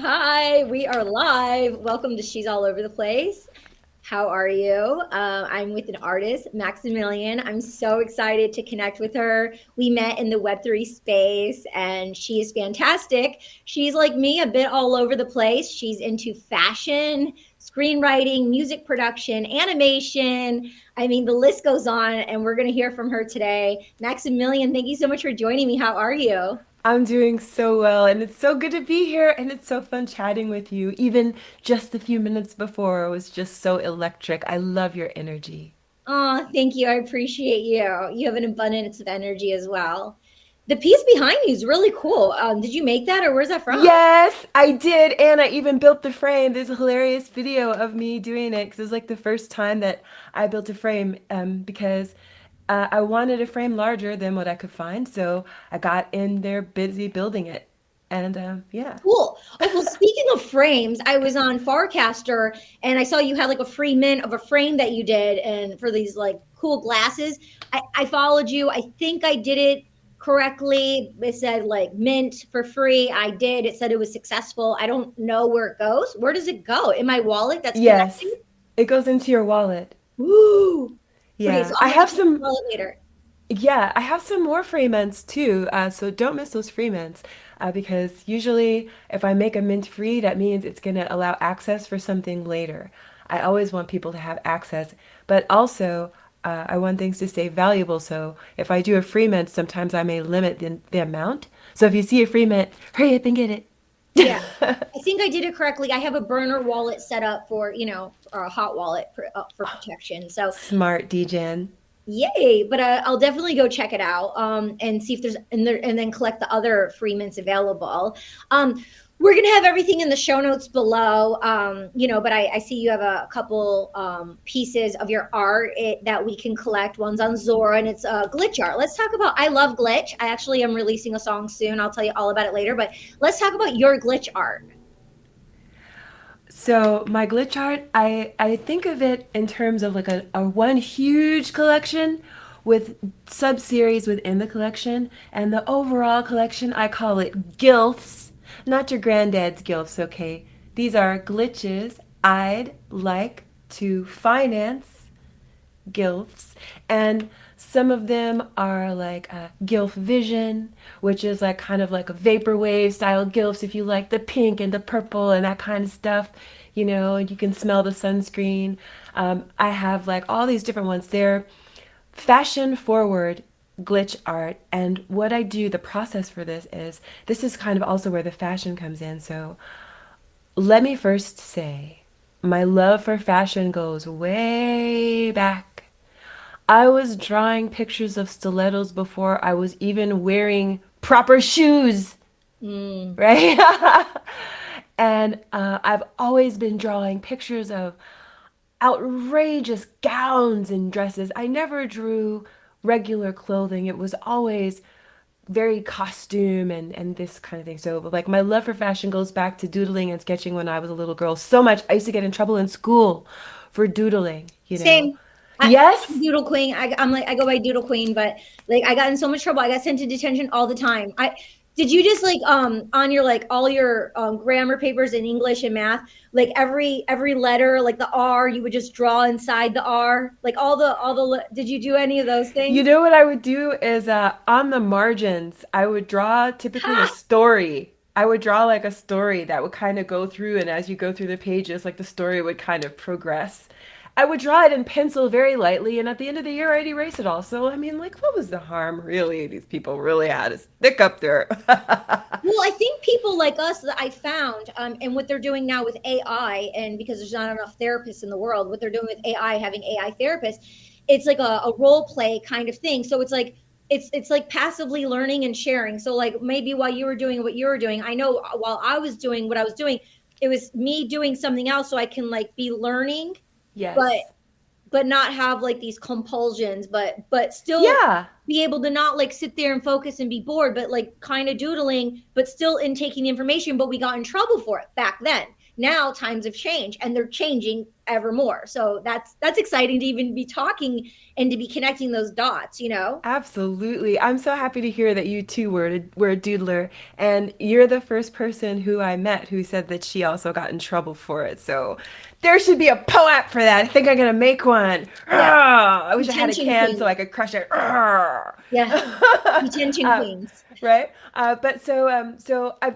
Hi, we are live. Welcome to She's All Over the Place. How are you? I'm with an artist, Maxximillian. I'm so excited to connect with her. We met in the Web3 space and she is fantastic. She's like me, a bit all over the place. She's into fashion, screenwriting, music production, animation. I mean, the list goes on, and we're going to hear from her today. Maxximillian, thank you so much for joining me. How are you? I'm doing so well, and it's so good to be here, and it's so fun chatting with you. Even just a few minutes before was just so electric. I love your energy. Oh, thank you. I appreciate you. You have an abundance of energy as well. The piece behind you is really cool. Did you make that or where's that from? Yes, I did, and I even built the frame. There's a hilarious video of me doing it because it was like the first time that I built a frame because I wanted a frame larger than what I could find, so I got in there busy building it. And yeah. Cool. Oh, well, speaking of frames, I was on Farcaster and I saw you had like a free mint of a frame that you did and for these like cool glasses. I followed you. I think I did it correctly. It said like mint for free. I did. It said it was successful. I don't know where it goes. Where does it go? In my wallet that's connected? Yes, it goes into your wallet. Woo! Okay, so Yeah, I'm I gonna have check the some. wallet later. Yeah, I have some more free mints too, so don't miss those free mints because usually if I make a mint free, that means it's going to allow access for something later. I always want people to have access, but also I want things to stay valuable. So if I do a free mint, sometimes I may limit the amount. So if you see a free mint, hurry up and get Yeah, it. I think I did it correctly. I have a burner wallet set up for, or a hot wallet for protection. So Smart, DJen. yay! But I'll definitely go check it out and see if there's and then collect the other free mints available. We're gonna have everything in the show notes below. But I see you have a couple pieces of your art that we can collect. One's on Zora and it's glitch art. Let's talk about. I love glitch. I actually am releasing a song soon. I'll tell you all about it later. But let's talk about your glitch art. So my glitch art, I think of it in terms of like a one huge collection with sub-series within the collection. And the overall collection, I call it GILFs. Not your granddad's GILFs, okay? These are glitches I'd like to finance GILFs, and some of them are like GILF Vision, which is like kind of like a vaporwave style GILFs if you like the pink and the purple and that kind of stuff, and you can smell the sunscreen. I have like all these different ones. They're fashion forward glitch art, and what I do, the process for this is kind of also where the fashion comes in. So let me first say, my love for fashion goes way back. I was drawing pictures of stilettos before I was even wearing proper shoes, Mm. right? And I've always been drawing pictures of outrageous gowns and dresses. I never drew regular clothing. It was always very costume and this kind of thing. So, but like my love for fashion goes back to doodling and sketching when I was a little girl. So much. I used to get in trouble in school for doodling. Same. I'm Yes? Doodle Queen. I'm like I go by Doodle Queen, but like I got in so much trouble. I got sent to detention all the time. I did you just like on your like all your grammar papers in English and math, like every letter, like the R, you would just draw inside the R, like did you do any of those You things? know what I would do is on the margins, I would draw typically a Ha! story. I would draw like a story that would kind of go through, and as you go through the pages, like the story would kind of progress. I would draw it in pencil very lightly, and at the end of the year, I'd erase it all. So, I mean, like, what was the harm, really? These people really had to stick up there. Well, I think people like us that I found, and what they're doing now with AI, and because there's not enough therapists in the world, what they're doing with AI, having AI therapists, it's like a role play kind of thing. So it's like passively learning and sharing. So like maybe while you were doing what you were doing, I know while I was doing what I was doing, it was me doing something else, so I can like be learning, but Yes. not have like these compulsions, but still Yeah. be able to not like sit there and focus and be bored, but like kind of doodling, but still intaking the information. But we got in trouble for it back then. Now times have changed and they're changing ever more. So that's exciting to even be talking and to be connecting those dots, you know? Absolutely. I'm so happy to hear that you too were a doodler. And you're the first person who I met who said that she also got in trouble for it. So there should be a POAP for that. I think I'm going to make one. Yeah. I wish I had a Detention can so queen. I could crush it. Yeah. Detention Uh, queens. right? But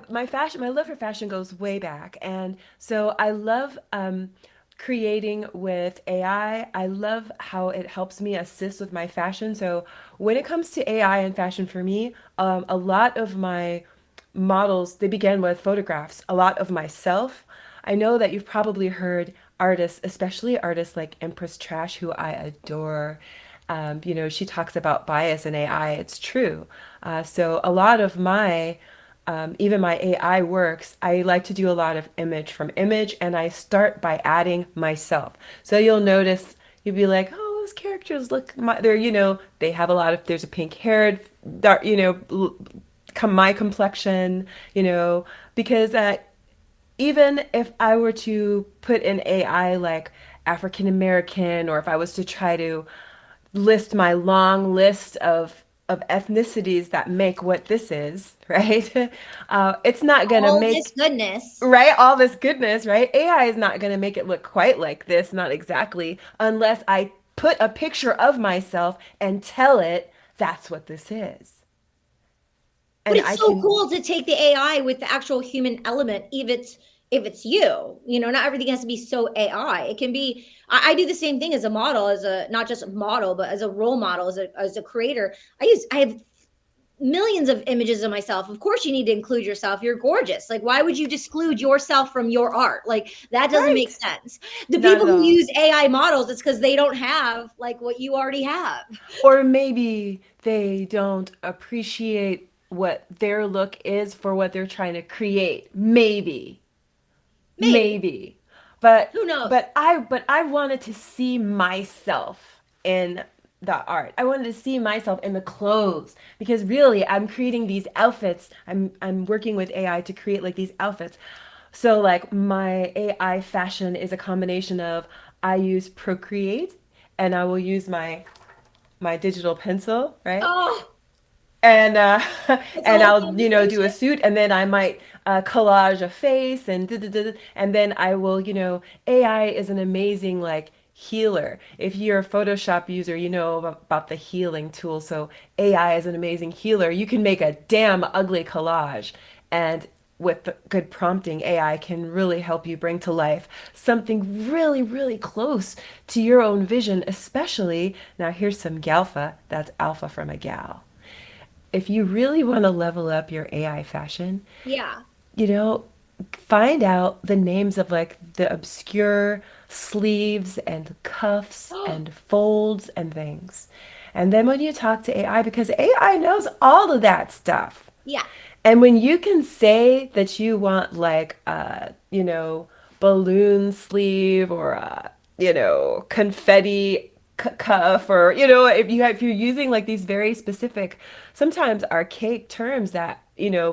my fashion, my love for fashion goes way back, and so I love creating with AI. I love how it helps me assist with my fashion. So when it comes to AI and fashion for me, a lot of my models they begin with photographs. A lot of myself. I know that you've probably heard artists, especially artists like Empress Trash, who I adore. She talks about bias in AI. It's true. So a lot of my, even my AI works, I like to do a lot of image from image, and I start by adding myself. So you'll notice, you'll be like, oh, those characters look, they're, they have a lot of, there's a pink haired, dark, my complexion, because even if I were to put in AI like African American, or if I was to try to list my long list of ethnicities that make what this is, right? It's not gonna All this make goodness. right all this goodness, right? AI is not gonna make it look quite like this, not exactly, unless I put a picture of myself and tell it that's what this is, But and it's I so can. cool to take the AI with the actual human element, if it's you. Not everything has to be so AI. It can be. I do the same thing as a model, as a not just a model, but as a role model, as a creator. I have millions of images of myself. Of course, you need to include yourself. You're gorgeous. Like, why would you exclude yourself from your art? Like, that doesn't make Right, sense. The not people at who all. use AI models, it's because they don't have like what you already have. Or maybe they don't appreciate what their look is for what they're trying to create. Maybe. Maybe. But Who knows? but I wanted to see myself in the art. I wanted to see myself in the clothes, because really I'm creating these outfits. I'm working with AI to create like these outfits. So like my AI fashion is a combination of, I use Procreate, and I will use my digital pencil, right? Oh, And it's a and whole I'll do a conversation. suit, and then I might collage a face, and and then I will, AI is an amazing like healer. If you're a Photoshop user, you know about the healing tool. So AI is an amazing healer. You can make a damn ugly collage, and with good prompting, AI can really help you bring to life something really, really close to your own vision, especially now. Here's some GALFA. That's alpha from a gal. If you really want to level up your AI fashion, Yeah. you know, find out the names of like the obscure sleeves and cuffs and folds and things. And then when you talk to AI, because AI knows all of that stuff. Yeah. And when you can say that you want like balloon sleeve, or confetti cuff, or if you're using like these very specific, sometimes archaic terms that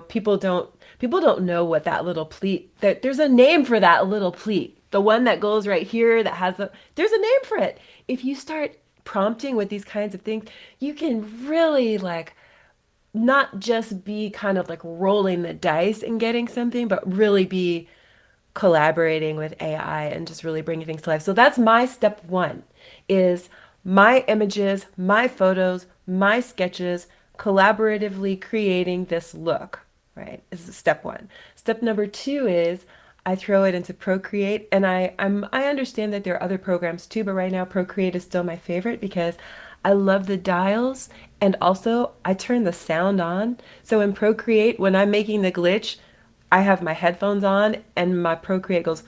people don't know what that little pleat, that there's a name for that little pleat, the one that goes right here that has a there's a name for it. If you start prompting with these kinds of things, you can really like not just be kind of like rolling the dice and getting something, but really be collaborating with AI and just really bringing things to life. So that's my step one, is my images, my photos, my sketches, collaboratively creating this look, right? This is step one. Step number two is I throw it into Procreate, and I understand that there are other programs too, but right now Procreate is still my favorite because I love the dials, and also I turn the sound on. So in Procreate, when I'm making the glitch, I have my headphones on and my Procreate goes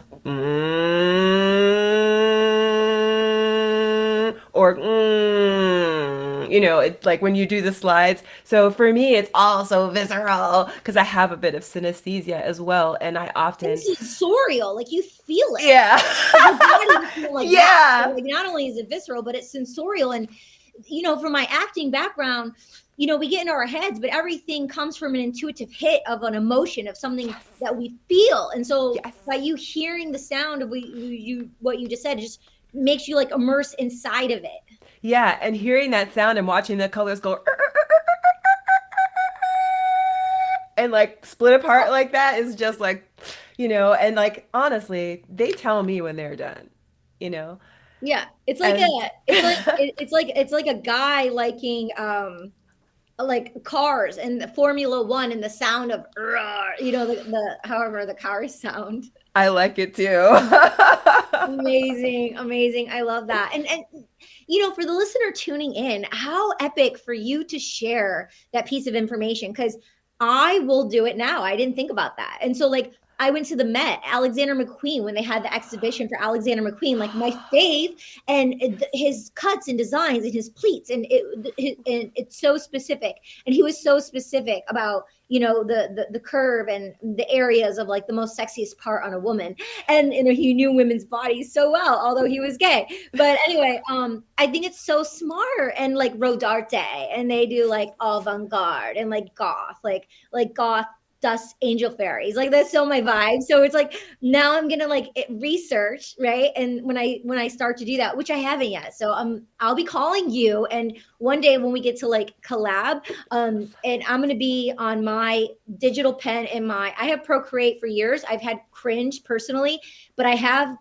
or it's like when you do the slides. So for me, it's all so visceral because I have a bit of synesthesia as well, and I And often, sensorial, like you feel it. yeah. Like your body will feel like that. So Yeah. like not only is it visceral, but it's sensorial. And from my acting background, we get into our heads, but everything comes from an intuitive hit of an emotion of something Yes. that we feel. And so Yes. by you hearing the sound of what you just said, it just makes you like immerse inside of it. Yeah, and hearing that sound and watching the colors go and like split apart like that is just like, and like honestly, they tell me when they're done, you know. Yeah, it's like And it's like a guy liking like cars and the Formula One and the sound of the however the cars sound. I like it too. Amazing, amazing. I love that. And for the listener tuning in, how epic for you to share that piece of information, because I will do it now. I didn't think about that. And so like I went to the Met, Alexander McQueen, when they had the exhibition for Alexander McQueen, like my fave, and his cuts and designs and his pleats, and it's so specific. And he was so specific about the curve and the areas of like the most sexiest part on a woman, and he knew women's bodies so well, although he was gay. But anyway, I think it's so smart. And like Rodarte, and they do like avant-garde and like goth, like goth dust angel fairies, like that's so my vibe. So it's like now I'm gonna like research, right? And when I start to do that, which I haven't yet, so I'll be calling you, and one day when we get to like collab, and I'm gonna be on my digital pen in I have Procreate for years. I've had Cringe personally, but I have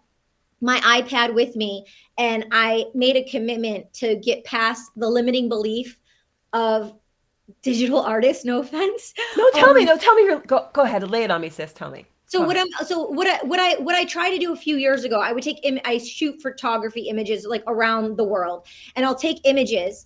my iPad with me, and I made a commitment to get past the limiting belief of digital artists. No offense. No, tell me. Um, No, tell me. Go ahead. Lay it on me, sis. Tell me. so Go what ahead. I'm so what I tried to do a few years ago, I would I shoot photography images like around the world, and I'll take images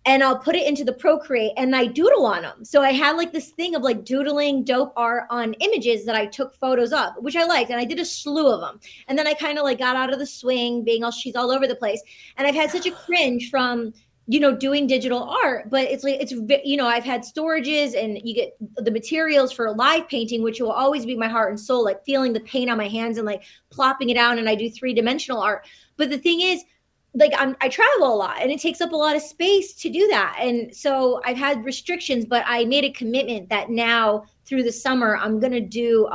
and I'll put it into the Procreate and I doodle on them. So I had like this thing of like doodling dope art on images that I took photos of, which I liked. And I did a slew of them. And then I kind of like got out of the swing, being all she's all over the place. And I've had such a cringe from doing digital art, but it's like I've had storages, and you get the materials for live painting, which will always be my heart and soul, like feeling the paint on my hands and like plopping it down, and I do three-dimensional art. But the thing is, like I travel a lot, and it takes up a lot of space to do that. And so I've had restrictions, but I made a commitment that now through the summer I'm going to do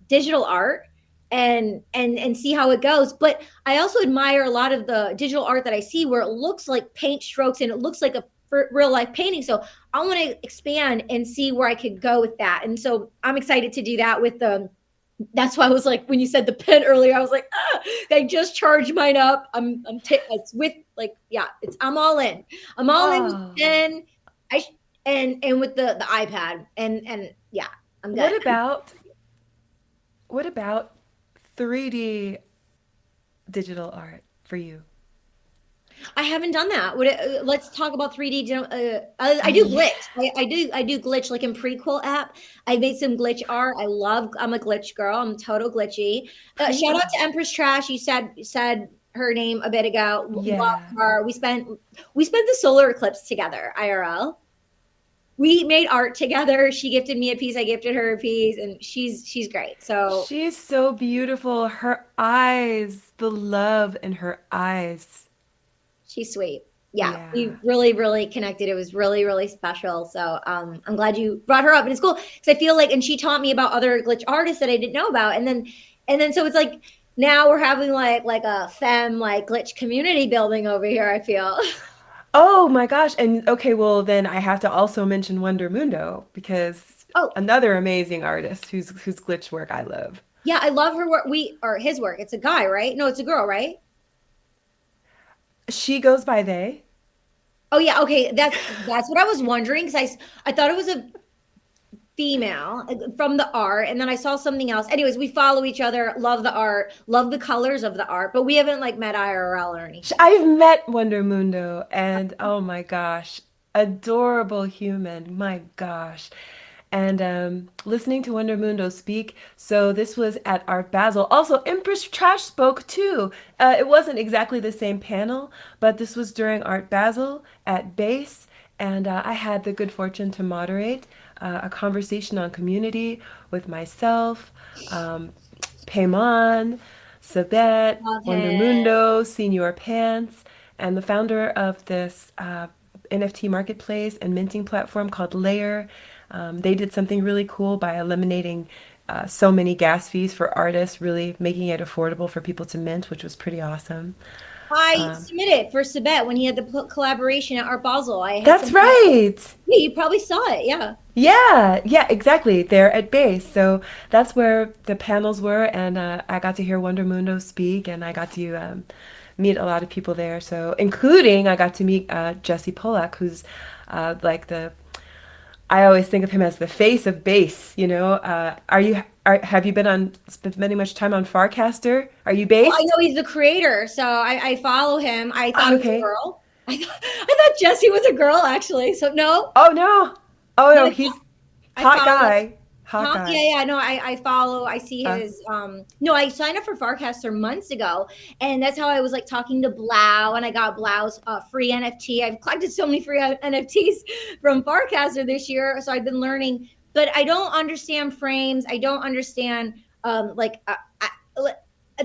digital art, and see how it goes. But I also admire a lot of the digital art that I see where it looks like paint strokes and it looks like a real life painting. So I want to expand and see where I could go with that. And so I'm excited to do that with the that's why I was like, when you said the pen earlier, I was like, I just charged mine up. It's with like, yeah, I'm all in. I'm all in with Oh, the pen. And with the iPad, and yeah, I'm good. what about what about 3D digital art for you? I haven't done that. Let's talk about 3D. I do Yeah. glitch. I do glitch like in Prequel app. I made some glitch art. I'm a glitch girl. I'm total glitchy. Shout out Prequel. to Empress Trash. You said her name a bit ago. Love Yeah. her. We spent the solar eclipse together, IRL. We made art together. She gifted me a piece. I gifted her a piece, and she's great. So She's so beautiful. Her eyes, the love in her eyes. she's sweet. Yeah, we Yeah. really, really connected. It was really, really special. So I'm glad you brought her up, and it's cool because I feel like, and she taught me about other glitch artists that I didn't know about, and then so it's like now we're having like a femme like glitch community building over here. I feel. Oh my gosh. And okay, well then I have to also mention Wonder Mundo because Oh another amazing artist whose glitch work I love. yeah, I love her work. Or his work. It's a guy, right? No, it's a girl, right? She goes by they. Oh yeah, okay. That's what I was wondering, because I thought it was a female from the art, and then I saw something else. Anyways, we follow each other, love the art, love the colors of the art, but we haven't like met IRL or anything. I've met Wonder Mundo and oh my gosh, adorable human. My gosh. And listening to Wonder Mundo speak. So this was at Art Basel. Also, Empress Trash spoke too. It wasn't exactly the same panel, but this was during Art Basel at Base, and I had the good fortune to moderate a conversation on community with myself, um, Payman, Sabette, Love Wonder him. Mundo, Senior Pants, and the founder of this NFT marketplace and minting platform called Layer. They did something really cool by eliminating so many gas fees for artists, really making it affordable for people to mint, which was pretty awesome. I submitted for Sabet when he had the collaboration at Art Basel. I had That's some. right. Yeah, you probably saw it. Yeah. Yeah, yeah, exactly. They're at base. So that's where the panels were, and I got to hear Wonder Mundo speak, and I got to meet a lot of people there. So, including I got to meet Jesse Polak, who's like the I always think of him as the face of bass. Have you been spending much time on Farcaster? Are you Well, I based? know he's the creator, so I follow him. I thought he was a Okay. girl. I thought Jesse was a girl actually. So no, Oh no. Oh no, no, he's I hot follow. guy. Hot Huh? guy. Yeah, yeah. No, I follow. I see Uh, his. No, I signed up for Farcaster months ago, and that's how I was like talking to Blau, and I got Blau's free NFT. I've collected so many free NFTs from Farcaster this year, so I've been learning. But I don't understand frames. I don't understand like.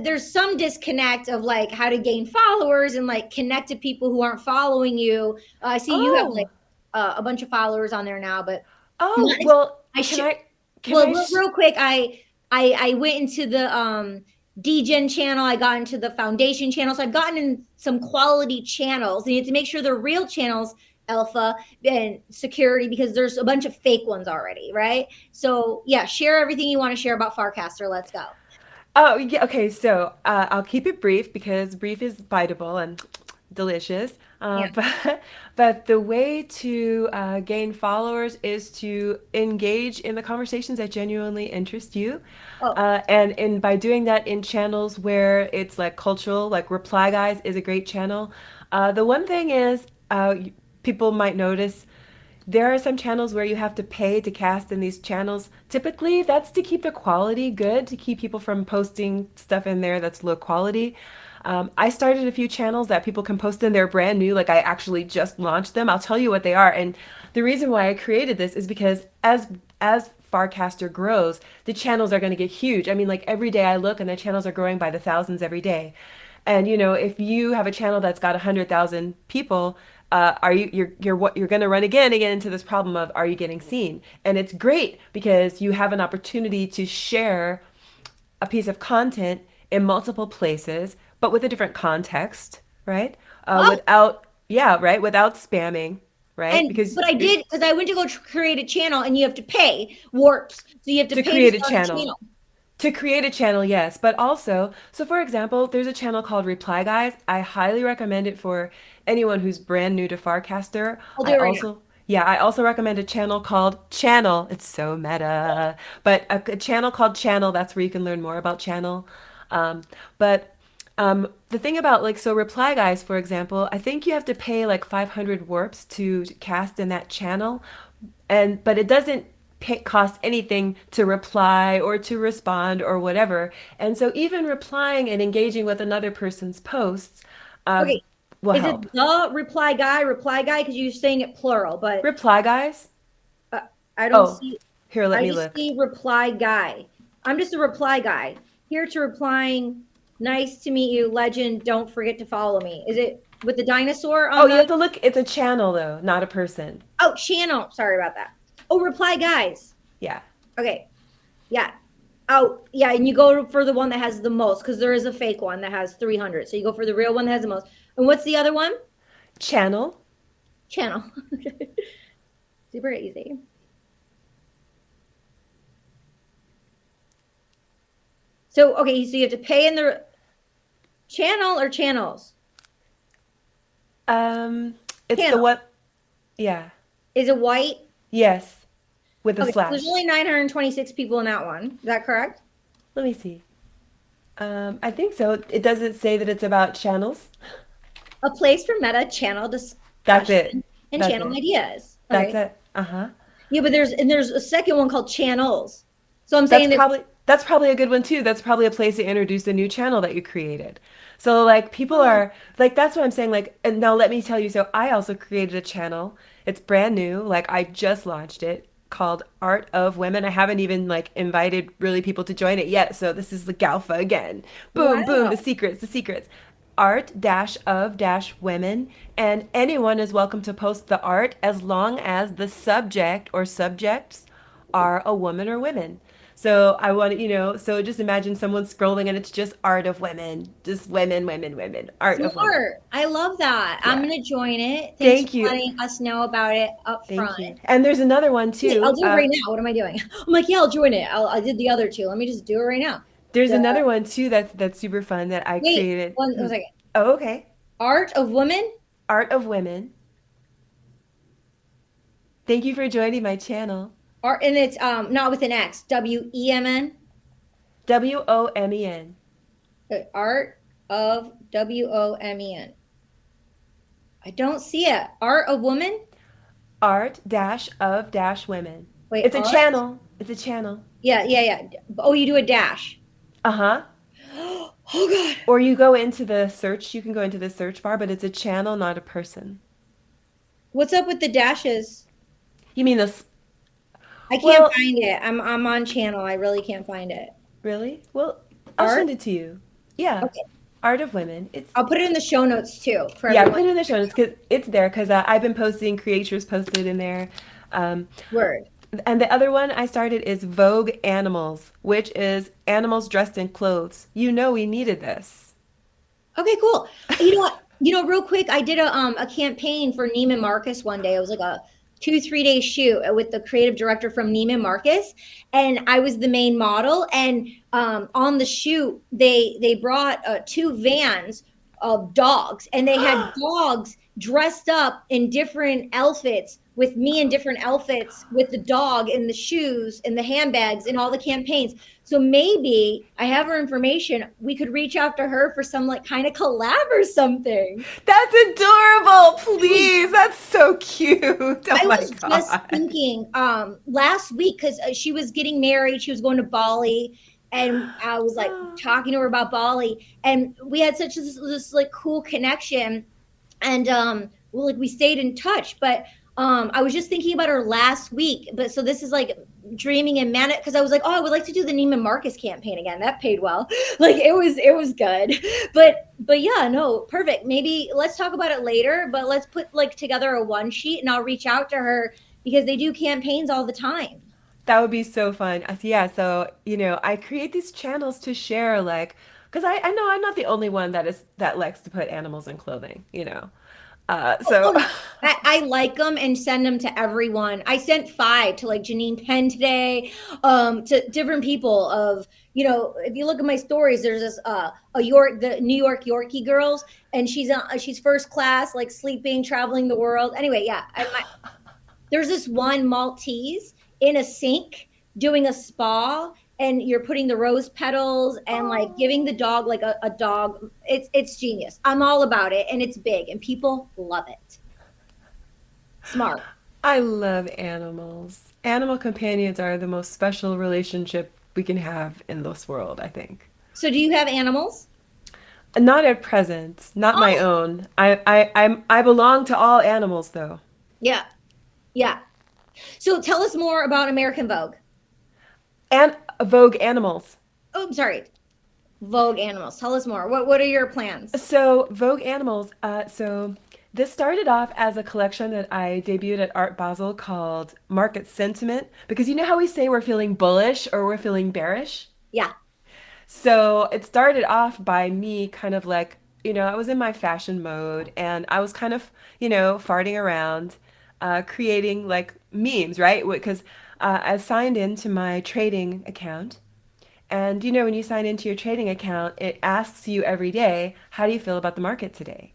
There's some disconnect of like how to gain followers and like connect to people who aren't following you. I see you have like oh. a bunch of followers on there now, but Oh, well, I can should. I can Well, I real quick, I went into the DGen channel. I got into the foundation channel. So I've gotten in some quality channels. And you have to make sure they're real channels, alpha and security, because there's a bunch of fake ones already, right? So yeah, share everything you want to share about Farcaster. Let's go. Oh, yeah, okay, so I'll keep it brief because brief is biteable and delicious. Yeah. But the way to gain followers is to engage in the conversations that genuinely interest you. Oh, And by doing that in channels where it's like cultural, like Reply Guys is a great channel. The one thing is, people might notice there are some channels where you have to pay to cast in these channels. Typically, that's to keep the quality good, to keep people from posting stuff in there that's low quality. I started a few channels that people can post in. They're brand new, like I actually just launched them. I'll tell you what they are. And the reason why I created this is because as Farcaster grows, the channels are going to get huge. I mean, like every day I look and the channels are growing by the thousands every day. And if you have a channel that's got 100,000 people, are you're going to run again into this problem of, are you getting seen? And it's great because you have an opportunity to share a piece of content in multiple places, but with a different context, right? oh, Without spamming, right? and Because but I did because I went to go create a channel and you have to pay warps, so you have to to pay to create a start a channel, channel. To create a channel, yes, but also, so for example, there's a channel called Reply Guys. I highly recommend it for anyone who's brand new to Farcaster. I'll do I it right now. also, yeah, I also recommend a channel called Channel. It's so meta, but a channel called Channel. That's where you can learn more about Channel. But the thing about like, so Reply Guys, for example, I think you have to pay like 500 warps to cast in that channel, but it doesn't cost anything to reply or to respond or whatever. And so even replying and engaging with another person's posts uh, Okay, will is it help. the reply guy? Because you're saying it plural, but Reply Guys. uh, I don't Oh, see. here, let I me just look. see reply guy. I'm just a reply guy. Here to replying. Nice to meet you, legend. Don't forget to follow me. Is it with the dinosaur Oh, on you the? have to look. It's a channel though, not a person. Oh, channel. Sorry about that. Oh, reply guys. Yeah. Okay. Yeah. Oh, yeah. And you go for the one that has the most because there is a fake one that has 300. So you go for the real one that has the most. And what's the other one? Channel. Channel. Super easy. So, okay. So you have to pay in the channel or channels? Um, it's the Channel. what? Yeah. Is it white? Yes, with a Okay. So there's slash. only 926 people in that one. Is that correct? Let me see. I think so. It doesn't say that it's about channels. A place for meta channel That's it. discussion and That's channel it. ideas. That's Okay. it. Uh-huh. Yeah, but there's a second one called channels. So I'm That's saying that. probably that's probably a good one too. That's probably a place to introduce a new channel that you created. So like people Oh, are like that's what I'm saying like and now let me tell you so I also created a channel. It's brand new. Like I just launched it called Art of Women. I haven't even like invited really people to join it yet. So this is the Galfa again. Boom, boom, wow. the secrets. art dash of dash women, and anyone is welcome to post the art as long as the subject or subjects are a woman or women. So I want so just imagine someone scrolling and it's just art of women, just women, women, women, art of women. Smart. I love that. I'm Yeah. gonna join it. Thanks for Thank you. letting us know about it up front. Thank you. And there's another one Wait, I'll too. do it right now. What am I doing? I'm like, yeah, I'll join it. I did the other two. Let me just do it right now. There's The another one too that's super fun that I wait, created. one second. Oh, okay. Art of women. Art of women. Thank you for joining my channel. Art, and it's not with an X. WEMN. WOMEN. Art of WOMEN. I don't see it. Art of woman. Art dash of dash women. Wait, It's a art. channel. It's a channel. Yeah, yeah, yeah. Oh, you do a dash. Uh-huh. Oh God. Or you go into the search, you can go into the search bar, but it's a channel, not a person. What's up with the dashes? You mean this? I can't Well, find it. I'm on channel. I really can't find it. really? Well, I'll Art. send it to you. Yeah. Okay. Art of women. It's I'll put it in the show notes too for yeah, everyone. put it in the show notes because it's there because I've been posting, creators posted in there. Um, Word. and the other one I started is Vogue Animals, which is animals dressed in clothes. You know we needed this. Okay, cool. You know what? Real quick, I did a campaign for Neiman Marcus one day. It was like a 2-3 day shoot with the creative director from Neiman Marcus, and I was the main model. And on the shoot, they brought two vans of dogs, and they had dogs dressed up in different outfits with me in different outfits with the dog and the shoes and the handbags and all the campaigns. So maybe I have her information. We could reach out to her for some like kind of collab or something. That's adorable. Please. That's so cute. Oh I my was just God. thinking last week because she was getting married. She was going to Bali. And I was like talking to her about Bali. And we had such this like cool connection. And well, like we stayed in touch. But I was just thinking about her last week. But so this is like dreaming and manic because I was like, oh, I would like to do the Neiman Marcus campaign again. That paid well. Like it was good. But yeah, no, perfect. Maybe let's talk about it later, but let's put like together a one sheet and I'll reach out to her because they do campaigns all the time. That would be so fun. Yeah, so, I create these channels to share like because I know I'm not the only one that likes to put animals in clothing. So Oh, I like them and send them to everyone. I sent 5 to like Janine Penn today, to different people of, if you look at my stories, there's this the New York Yorkie girls, and she's first class, like sleeping, traveling the world. Anyway, yeah, there's this one Maltese in a sink doing a spa, and you're putting the rose petals and like giving the dog like a dog. It's genius. I'm all about it, and it's big and people love it. Smart. I love animals. Animal companions are the most special relationship we can have in this world, I think. So do you have animals? Not at present, not my Oh, own. I belong to all animals though. yeah. Yeah. So tell us more about American Vogue. And Vogue Animals. Oh, I'm sorry. Vogue Animals. Tell us more. What are your plans? So Vogue Animals. So this started off as a collection that I debuted at Art Basel called Market Sentiment because you know how we say we're feeling bullish or we're feeling bearish. Yeah. So it started off by me kind of like, I was in my fashion mode and I was kind of, farting around, creating like memes, right? Because I signed into my trading account. And when you sign into your trading account, it asks you every day, how do you feel about the market today?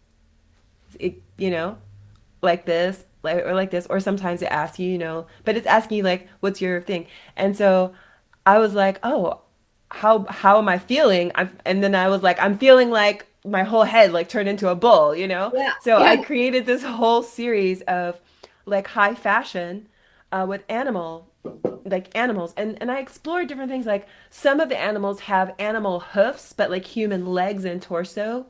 Like this, like this, or sometimes it asks you, but it's asking you like, what's your thing? And so I was like, oh, how am I feeling? And then I was like, I'm feeling like my whole head like turned into a bull. Yeah. So Yeah. I created this whole series of like high fashion with animals and I explored different things like some of the animals have animal hoofs but like human legs and torso.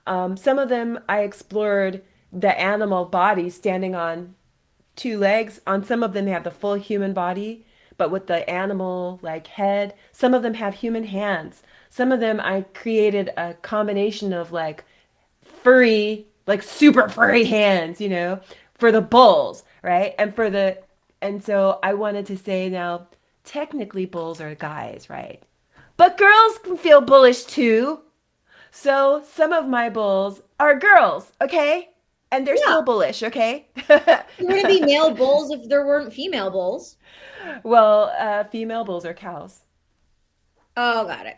Some of them I explored the animal body standing on 2 legs. On some of them, they have the full human body, but with the animal like head. Some of them have human hands. Some of them I created a combination of like furry, like super furry hands, for the bulls, right? And so I wanted to say now, technically bulls are guys, right? But girls can feel bullish too. So some of my bulls are girls, okay? And they're Yeah. still bullish, okay? There wouldn't be male bulls if there weren't female bulls. Well, female bulls are cows. Oh, got it.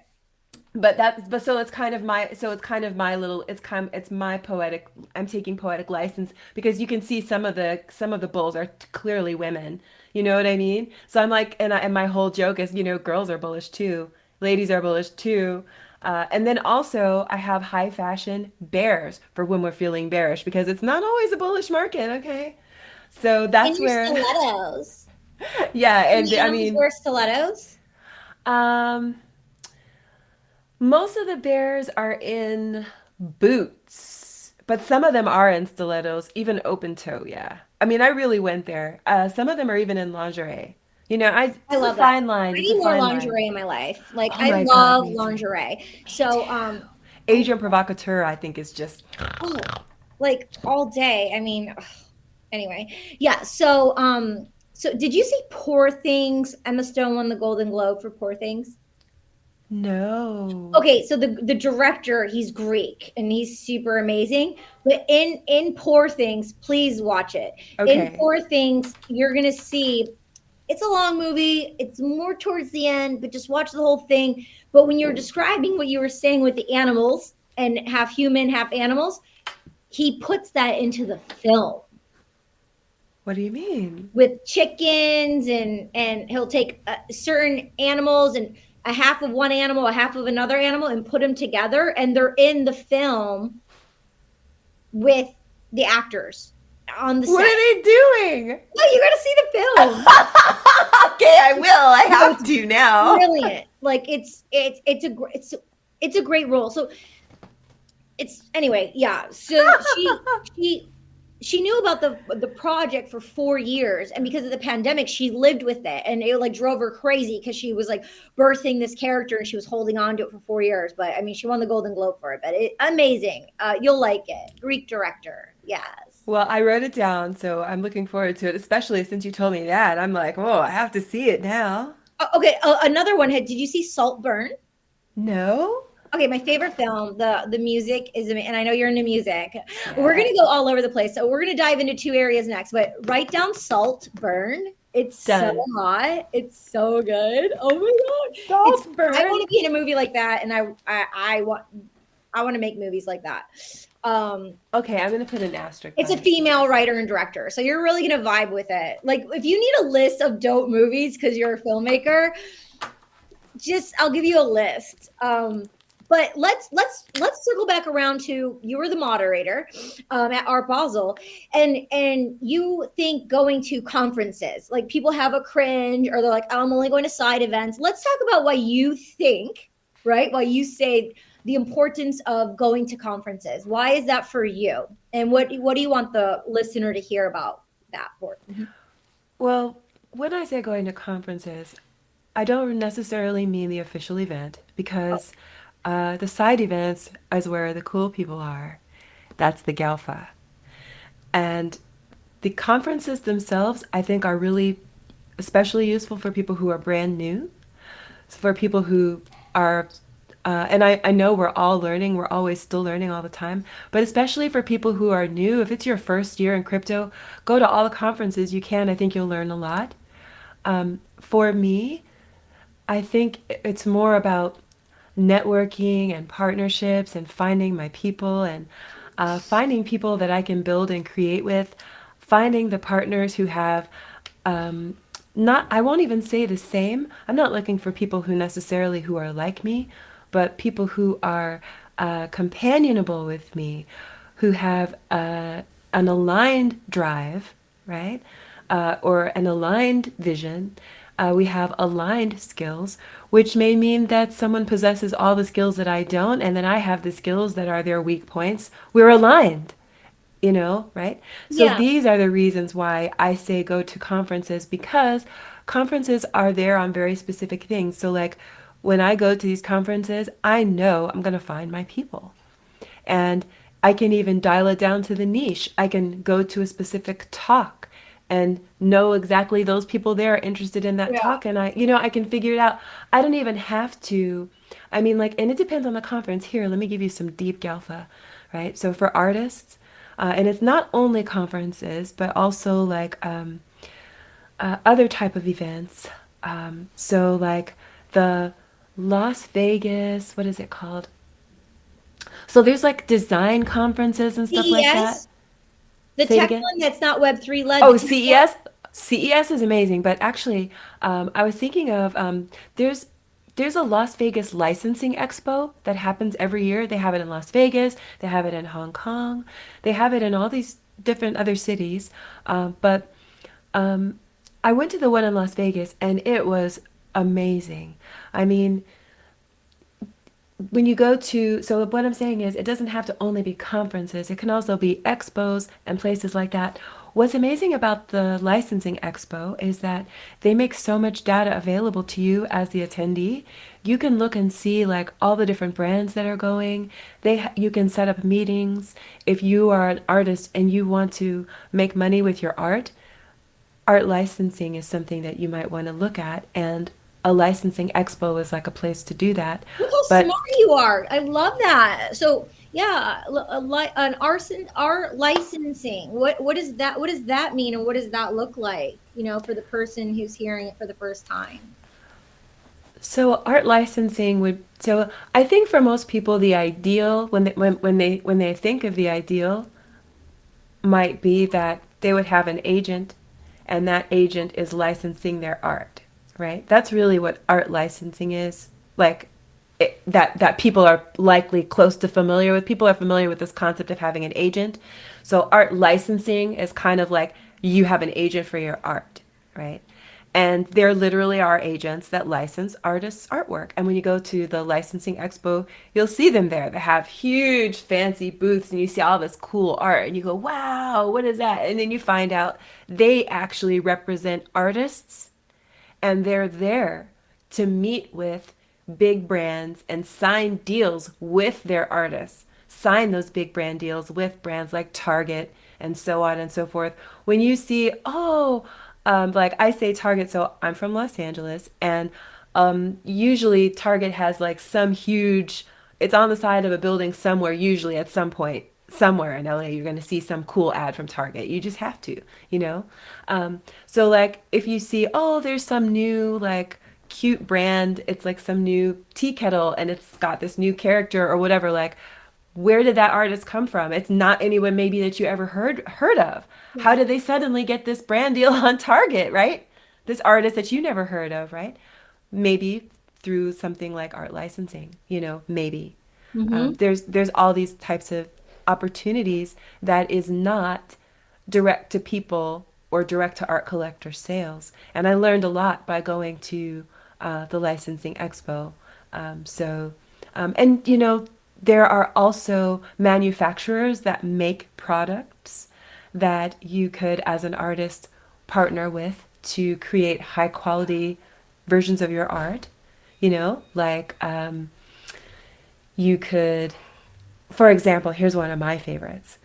But so it's kind of my little it's my poetic, I'm taking poetic license because you can see some of the bulls are clearly women. You know what I mean? So I'm like, and my whole joke is, girls are bullish too, ladies are bullish too. And then also I have high fashion bears for when we're feeling bearish because it's not always a bullish market, okay? So And that's your where, stilettos. yeah, Can and the I animals mean, wear stilettos? um, most of the bears are in boots, but some of them are in stilettos, even open toe. Yeah. I mean, I really went there. Some of them are even in lingerie. I It's a love that. fine line. I It's a need more fine line. lingerie in my life. Like Oh I my God, love me too. lingerie. Me too. So I Asian provocateur, I think, is just. oh like all day. I mean, ugh. Anyway. Yeah, so did you see Poor Things? Emma Stone won the Golden Globe for Poor Things. No. Okay, so the director, he's Greek and he's super amazing. But in Poor Things, please watch it. In Okay. Poor Things, you're gonna see it's a long movie. It's more towards the end, but just watch the whole thing. But when you're describing what you were saying with the animals and half human, half animals, he puts that into the film What do you mean? with chickens and he'll take certain animals and a half of one animal, a half of another animal, and put them together, and they're in the film with the actors on the What set. are they doing? No, you got to see the film. Okay, I will. I No, have to now. brilliant. Like it's a great role. So it's anyway, yeah. So she knew about the project for 4 years, and because of the pandemic, she lived with it, and it like drove her crazy because she was like birthing this character and she was holding on to it for 4 years. But I mean, she won the Golden Globe for it. But amazing. You'll like it. Greek director. Yes. Well, I wrote it down, so I'm looking forward to it, especially since you told me that. I'm like, oh, I have to see it now. Okay. Another one. Did you see Saltburn? No? Okay, my favorite film. The music is, and I know you're into music. We're Yeah. gonna go all over the place, so we're gonna dive into two areas next. But write down Salt Burn. It's so Done. hot. It's so good. Oh my god! It's I Saltburn. want to be in a movie like that, and I want to make movies like that. Um, Okay, I'm gonna put an asterisk it's by a it. female writer and director, so you're really gonna vibe with it. Like if you need a list of dope movies because you're a filmmaker, just I'll give you a list. But let's circle back around to you were the moderator at Art Basel, and you think going to conferences like people have a cringe or they're like, oh, I'm only going to side events. Let's talk about why you think, right? Why you say the importance of going to conferences. Why is that for you? And what do you want the listener to hear about that for? Well, when I say going to conferences, I don't necessarily mean the official event because the side events is where the cool people are. That's the GALFA. And the conferences themselves, I think, are really especially useful for people who are brand new, for people who are, and I know we're all learning, we're always still learning all the time, but especially for people who are new, if it's your first year in crypto, go to all the conferences you can. I think you'll learn a lot. For me, I think it's more about networking and partnerships and finding my people and finding people that I can build and create with, finding the partners who have not, I won't even say the same. I'm not looking for people who necessarily who are like me, but people who are companionable with me, who have an aligned drive, right? Or an aligned vision. We have aligned skills, which may mean that someone possesses all the skills that I don't, and then I have the skills that are their weak points. We're aligned, right? So Yeah. these are the reasons why I say go to conferences, because conferences are there on very specific things. So, like, when I go to these conferences, I know I'm going to find my people. And I can even dial it down to the niche. I can go to a specific talk and know exactly those people there are interested in that Yeah. talk, and I can figure it out. I don't even have to. I mean, like, and it depends on the conference. Here, let me give you some deep Galfa, right? So for artists, and it's not only conferences, but also like other type of events. So like the Las Vegas, what is it called? So there's like design conferences and stuff like that. CES, the Say it tech again. one that's not Web3 led, the Oh, tech one. CES. CES is amazing, but actually, I was thinking of there's a Las Vegas licensing expo that happens every year. They have it in Las Vegas, they have it in Hong Kong, they have it in all these different other cities. But I went to the one in Las Vegas, and it was amazing. I mean, when you go to, so what I'm saying is, it doesn't have to only be conferences, it can also be expos and places like that. What's amazing about the licensing expo is that they make so much data available to you as the attendee. You can look and see like all the different brands that are going. You can set up meetings. If you are an artist and you want to make money with your art licensing is something that you might want to look at, and a licensing expo is like a place to do that. Look how But smart you are. I love that. So yeah, an arson art licensing. What is that? What does that mean, and what does that look like? For the person who's hearing it for the first time. so art licensing would, so I think for most people the ideal when they think of the ideal might be that they would have an agent, and that agent is licensing their art, right? That's really what art licensing is. Like that people are likely close to familiar with. People are familiar with this concept of having an agent. So art licensing is kind of like you have an agent for your art, right? And there literally are agents that license artists' artwork. And when you go to the licensing expo, you'll see them there. They have huge fancy booths, and you see all this cool art, and you go, wow, what is that? And then you find out they actually represent artists, and they're there to meet with big brands and sign deals with their artists, sign those big brand deals with brands like Target and so on and so forth. When you see, oh, like I say Target, so I'm from Los Angeles, and usually Target has like some huge, it's on the side of a building somewhere, usually at some point. Somewhere in LA, you're going to see some cool ad from Target. You just have to, you know? So, like, if you see, oh, there's some new, like, cute brand, it's like some new tea kettle and it's got this new character or whatever, like, where did that artist come from? It's not anyone maybe that you ever heard of. How Yeah. did they suddenly get this brand deal on Target, right? This artist that you never heard of, right? Maybe through something like art licensing, maybe. Mm-hmm. There's all these types of opportunities that is not direct to people or direct to art collector sales. And I learned a lot by going to the licensing expo. And there are also manufacturers that make products that you could, as an artist, partner with to create high quality versions of your art. Like you could, for example, here's one of my favorites.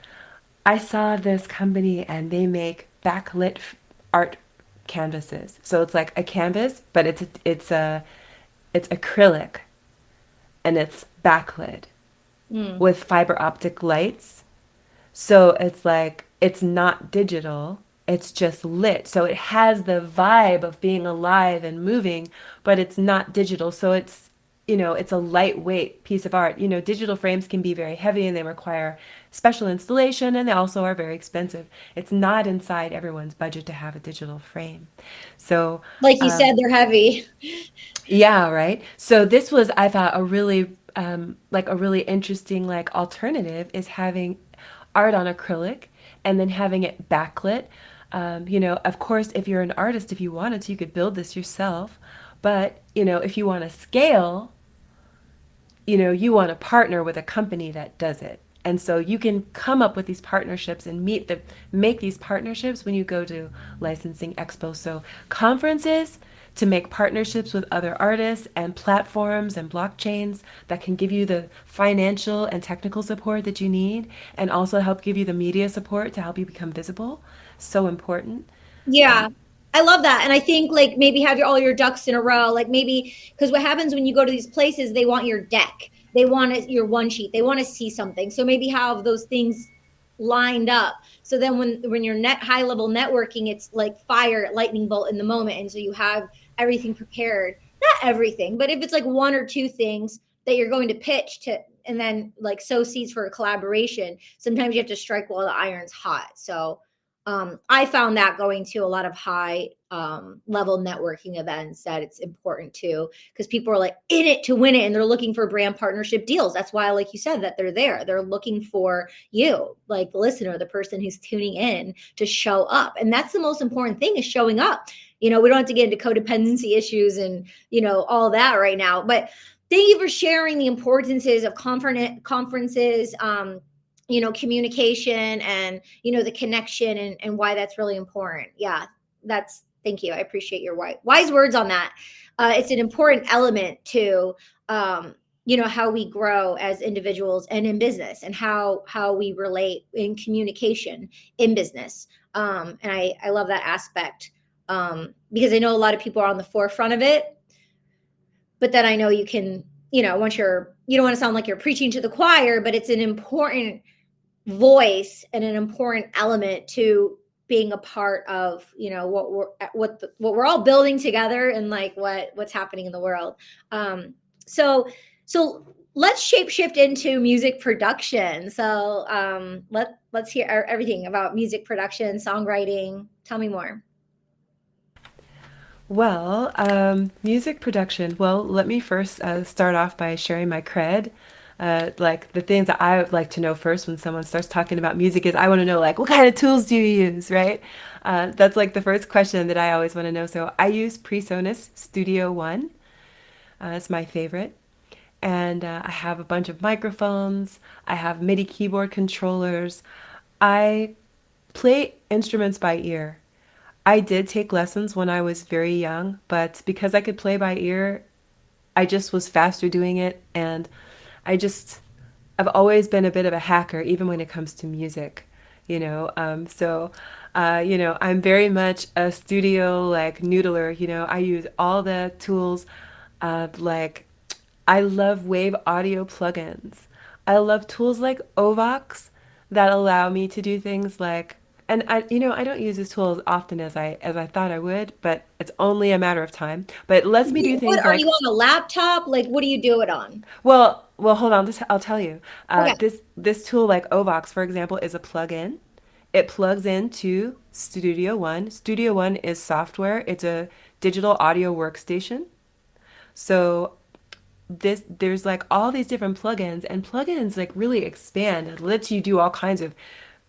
I saw this company and they make backlit art canvases. So it's like a canvas, but it's acrylic and it's backlit Mm. with fiber optic lights. So it's like it's not digital, it's just lit. So it has the vibe of being alive and moving, but it's not digital. So it's a lightweight piece of art. Digital frames can be very heavy and they require special installation, and they also are very expensive. It's not inside everyone's budget to have a digital frame. So, Like you said, they're heavy. yeah, right. So this was, I thought, a really interesting like alternative is having art on acrylic and then having it backlit. Of course, if you're an artist, if you wanted to, you could build this yourself. But if you want to scale, you want to partner with a company that does it. And so you can come up with these partnerships and make these partnerships when you go to licensing expos. So conferences, to make partnerships with other artists and platforms and blockchains that can give you the financial and technical support that you need, and also help give you the media support to help you become visible. So important. Yeah. I love that. And I think like maybe have all your ducks in a row. Like maybe because what happens when you go to these places, they want your deck. They want your one sheet. They want to see something. So maybe have those things lined up. So then when you're net high level networking, it's like fire lightning bolt in the moment. And so you have everything prepared. Not everything, but if it's like one or two things that you're going to pitch to and then like sow seeds for a collaboration, sometimes you have to strike while the iron's hot. So I found that going to a lot of high level networking events that it's important too, because people are like in it to win it and they're looking for brand partnership deals. That's why, like you said, that they're there. They're looking for you, like the listener, the person who's tuning in to show up. And that's the most important thing is showing up. We don't have to get into codependency issues and, all that right now. But thank you for sharing the importances of conferences, communication and, the connection and why that's really important. Yeah, thank you. I appreciate your wise words on that. It's an important element to, how we grow as individuals and in business and how we relate in communication in business. And I love that aspect because I know a lot of people are on the forefront of it, but then I know you can, once you don't want to sound like you're preaching to the choir, but it's an important voice and an important element to being a part of what we're all building together and like what's happening in the world. So let's shape shift into music production. So let's hear everything about music production, songwriting. Tell me more. Well, music production. Well, let me first start off by sharing my cred. Like the things that I would like to know first when someone starts talking about music is I want to know like what kind of tools do you use, right? That's like the first question that I always want to know. So I use PreSonus Studio One. It's my favorite. And I have a bunch of microphones. I have MIDI keyboard controllers. I play instruments by ear. I did take lessons when I was very young, but because I could play by ear, I just was faster doing it. And I just, I've always been a bit of a hacker, even when it comes to music, I'm very much a studio like noodler, I use all the tools, like I love Wave audio plugins. I love tools like Ovox that allow me to do things like, and I don't use this tool as often as I thought I would, but it's only a matter of time. But it lets me do What things are you like, on a laptop? Like, what do you do it on? hold on, I'll tell you. Okay. This tool like Ovox, for example, is a plugin. It plugs into Studio One. Studio One is software. It's a digital audio workstation. So there's like all these different plugins, and plugins like really expand. It lets you do all kinds of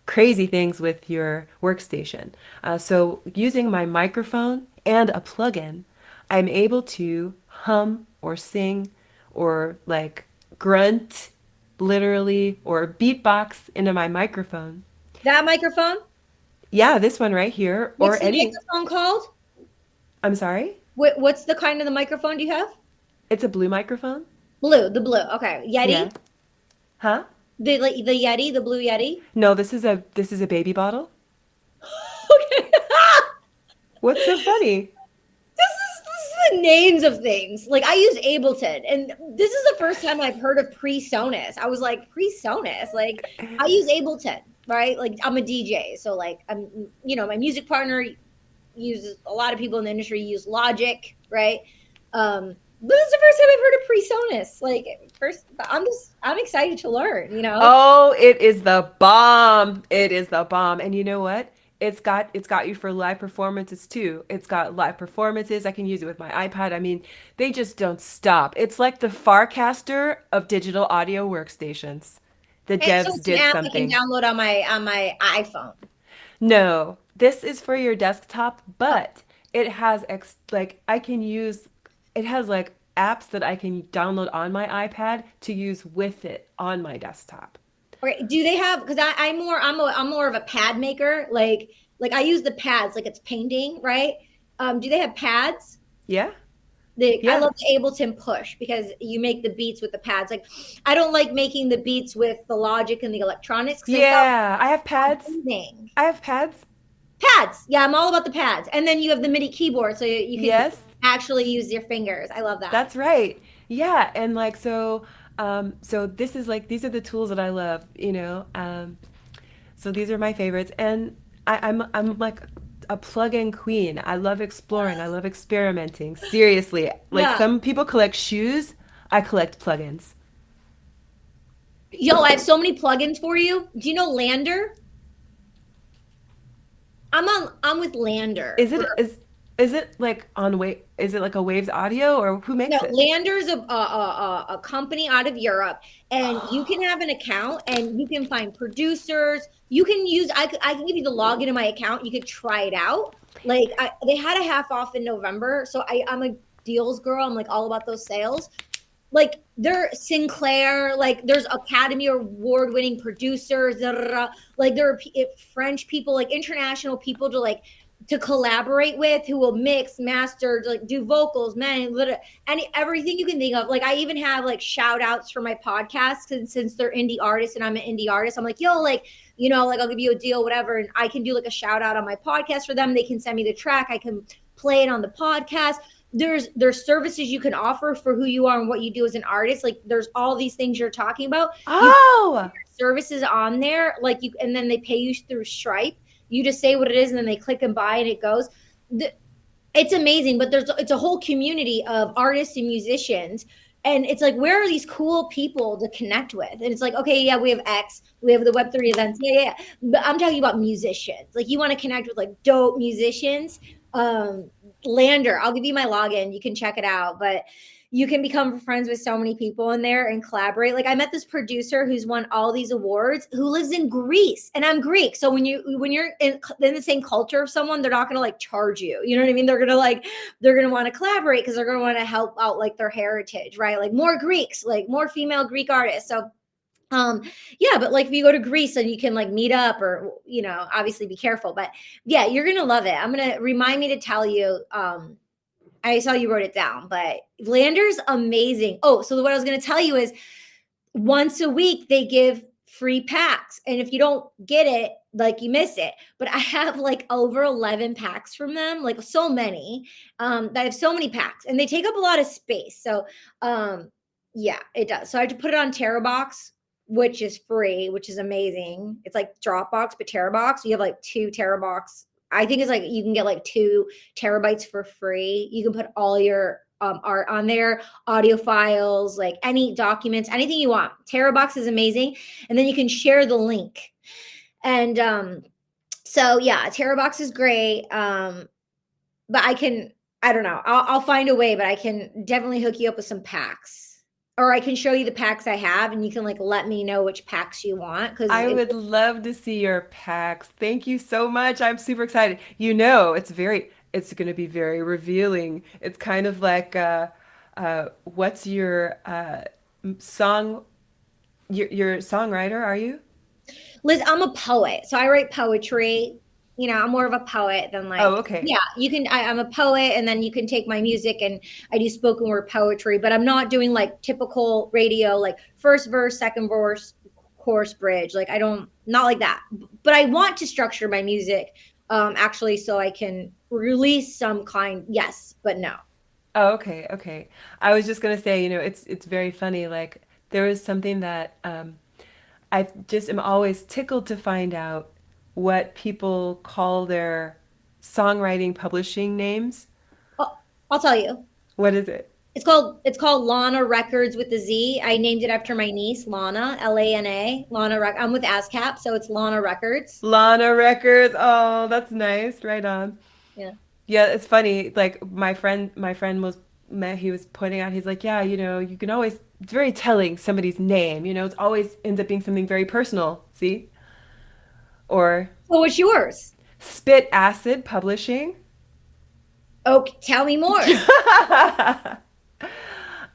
crazy things with your workstation. So using my microphone and a plugin, I'm able to hum or sing or like grunt literally or beatbox into my microphone. That microphone? Yeah, this one right here or What's the any. microphone called? I'm sorry? What's the kind of the microphone do you have? It's a blue microphone? The blue. Okay. Yeah. Yeti? Huh? The Yeti, the blue Yeti? No, this is a baby bottle. Okay. What's so funny? This is the names of things. Like I use Ableton, and this is the first time I've heard of PreSonus. I was like, PreSonus? Like I use Ableton, right? Like I'm a DJ. So like my music partner uses a lot of people in the industry use Logic, right? But this is the first time I've heard of PreSonus. Like first, I'm excited to learn. Oh, it is the bomb. It is the bomb. And you know what? It's got you for live performances too. It's got live performances. I can use it with my iPad. I mean, they just don't stop. It's like the Farcaster of digital audio workstations. The And so devs it's an did app I can something. download on my iPhone. No, this is for your desktop, but it has like I can use it has like apps that I can download on my iPad to use with it on my desktop. Okay, do they have? Because I'm more of a pad maker. Like I use the pads, like it's painting, right? Do they have pads? Yeah. I Yeah. love the Ableton Push because you make the beats with the pads. Like, I don't like making the beats with the Logic and the electronics because I saw Yeah. I have pads. amazing. I have pads. Pads. Yeah, I'm all about the pads. And then you have the MIDI keyboard, so you can Yes. actually use your fingers. I love that. That's right. Yeah, and like so this is like these are the tools that I love, you know. So these are my favorites, and I'm like a plug-in queen. I love exploring. I love experimenting. Seriously, like Yeah. some people collect shoes, I collect plugins. Yo, I have so many plugins for you. Do you know Lander? I'm with Lander Is for it is it like on wave? Is it like a Waves Audio or who no, makes it? Lander's a company out of Europe, and you can have an account and you can find producers. You can use I can give you the login to my account. You could try it out. Like they had a half off in November, so I'm a deals girl. I'm like all about those sales. Like they're Sinclair, like there's Academy Award winning producers, da, da, da. Like there are French people, like international people to collaborate with who will mix, master, like do vocals, man, any everything you can think of. Like I even have like shout outs for my podcast since they're indie artists and I'm an indie artist. I'm like, yo, like, like I'll give you a deal, whatever, and I can do like a shout out on my podcast for them. They can send me the track, I can play it on the podcast. There's services you can offer for who you are and what you do as an artist. Like there's all these things you're talking about. You Oh, services on there, like you, and then they pay you through Stripe. You just say what it is, and then they click and buy, and it goes. It's amazing, but it's a whole community of artists and musicians, and it's like, where are these cool people to connect with? And it's like, okay, yeah, we have X, we have the Web3 events, yeah, but I'm talking about musicians. Like you want to connect with like dope musicians. Lander, I'll give you my login, you can check it out, but you can become friends with so many people in there and collaborate. Like I met this producer who's won all these awards who lives in Greece, and I'm Greek. So when you're in the same culture of someone, they're not going to like charge you. You know what I mean? They're going to want to collaborate because they're going to want to help out like their heritage, right? Like more Greeks, like more female Greek artists. So um yeah, but like if you go to Greece and you can like meet up, or obviously be careful, but yeah, you're gonna love it. I'm gonna remind me to tell you. I saw you wrote it down, but Lander's amazing. Oh, so what I was going to tell you is once a week they give free packs. And if you don't get it, like you miss it. But I have like over 11 packs from them, like so many, that I have so many packs and they take up a lot of space. So, yeah, it does. So I have to put it on TerraBox, which is free, which is amazing. It's like Dropbox, but TerraBox. You have like 2 TB. I think it's like you can get like 2 TB for free. You can put all your art on there, audio files, like any documents, anything you want. TerraBox is amazing. And then you can share the link. And so yeah, TerraBox is great. But I don't know. I'll find a way, but I can definitely hook you up with some packs. Or I can show you the packs I have and you can like let me know which packs you want. Cause I would love to see your packs. Thank you so much. I'm super excited. You know, it's going to be very revealing. It's kind of like, what's your song, your songwriter, are you? Liz, I'm a poet. So I write poetry. I'm more of a poet than Oh, like, okay. yeah, I'm a poet, and then you can take my music and I do spoken word poetry, but I'm not doing like typical radio, like first verse, second verse, chorus, bridge. Like not like that. But I want to structure my music, actually, so I can release some kind, yes, but no. Oh, okay, okay. I was just gonna say, it's very funny. Like there was something that I just am always tickled to find out what people call their songwriting publishing names. Oh, I'll tell you. What is it? It's called Lana Records with the Z. I named it after my niece, Lana, Lana. I'm with ASCAP, so it's Lana Records. Lana Records. Oh, that's nice. Right on. Yeah. Yeah, it's funny. Like my friend he was pointing out, he's like, yeah, you can always, it's very telling somebody's name, it's always ends up being something very personal. See? Or So what's yours? Spit Acid Publishing. Oh, tell me more.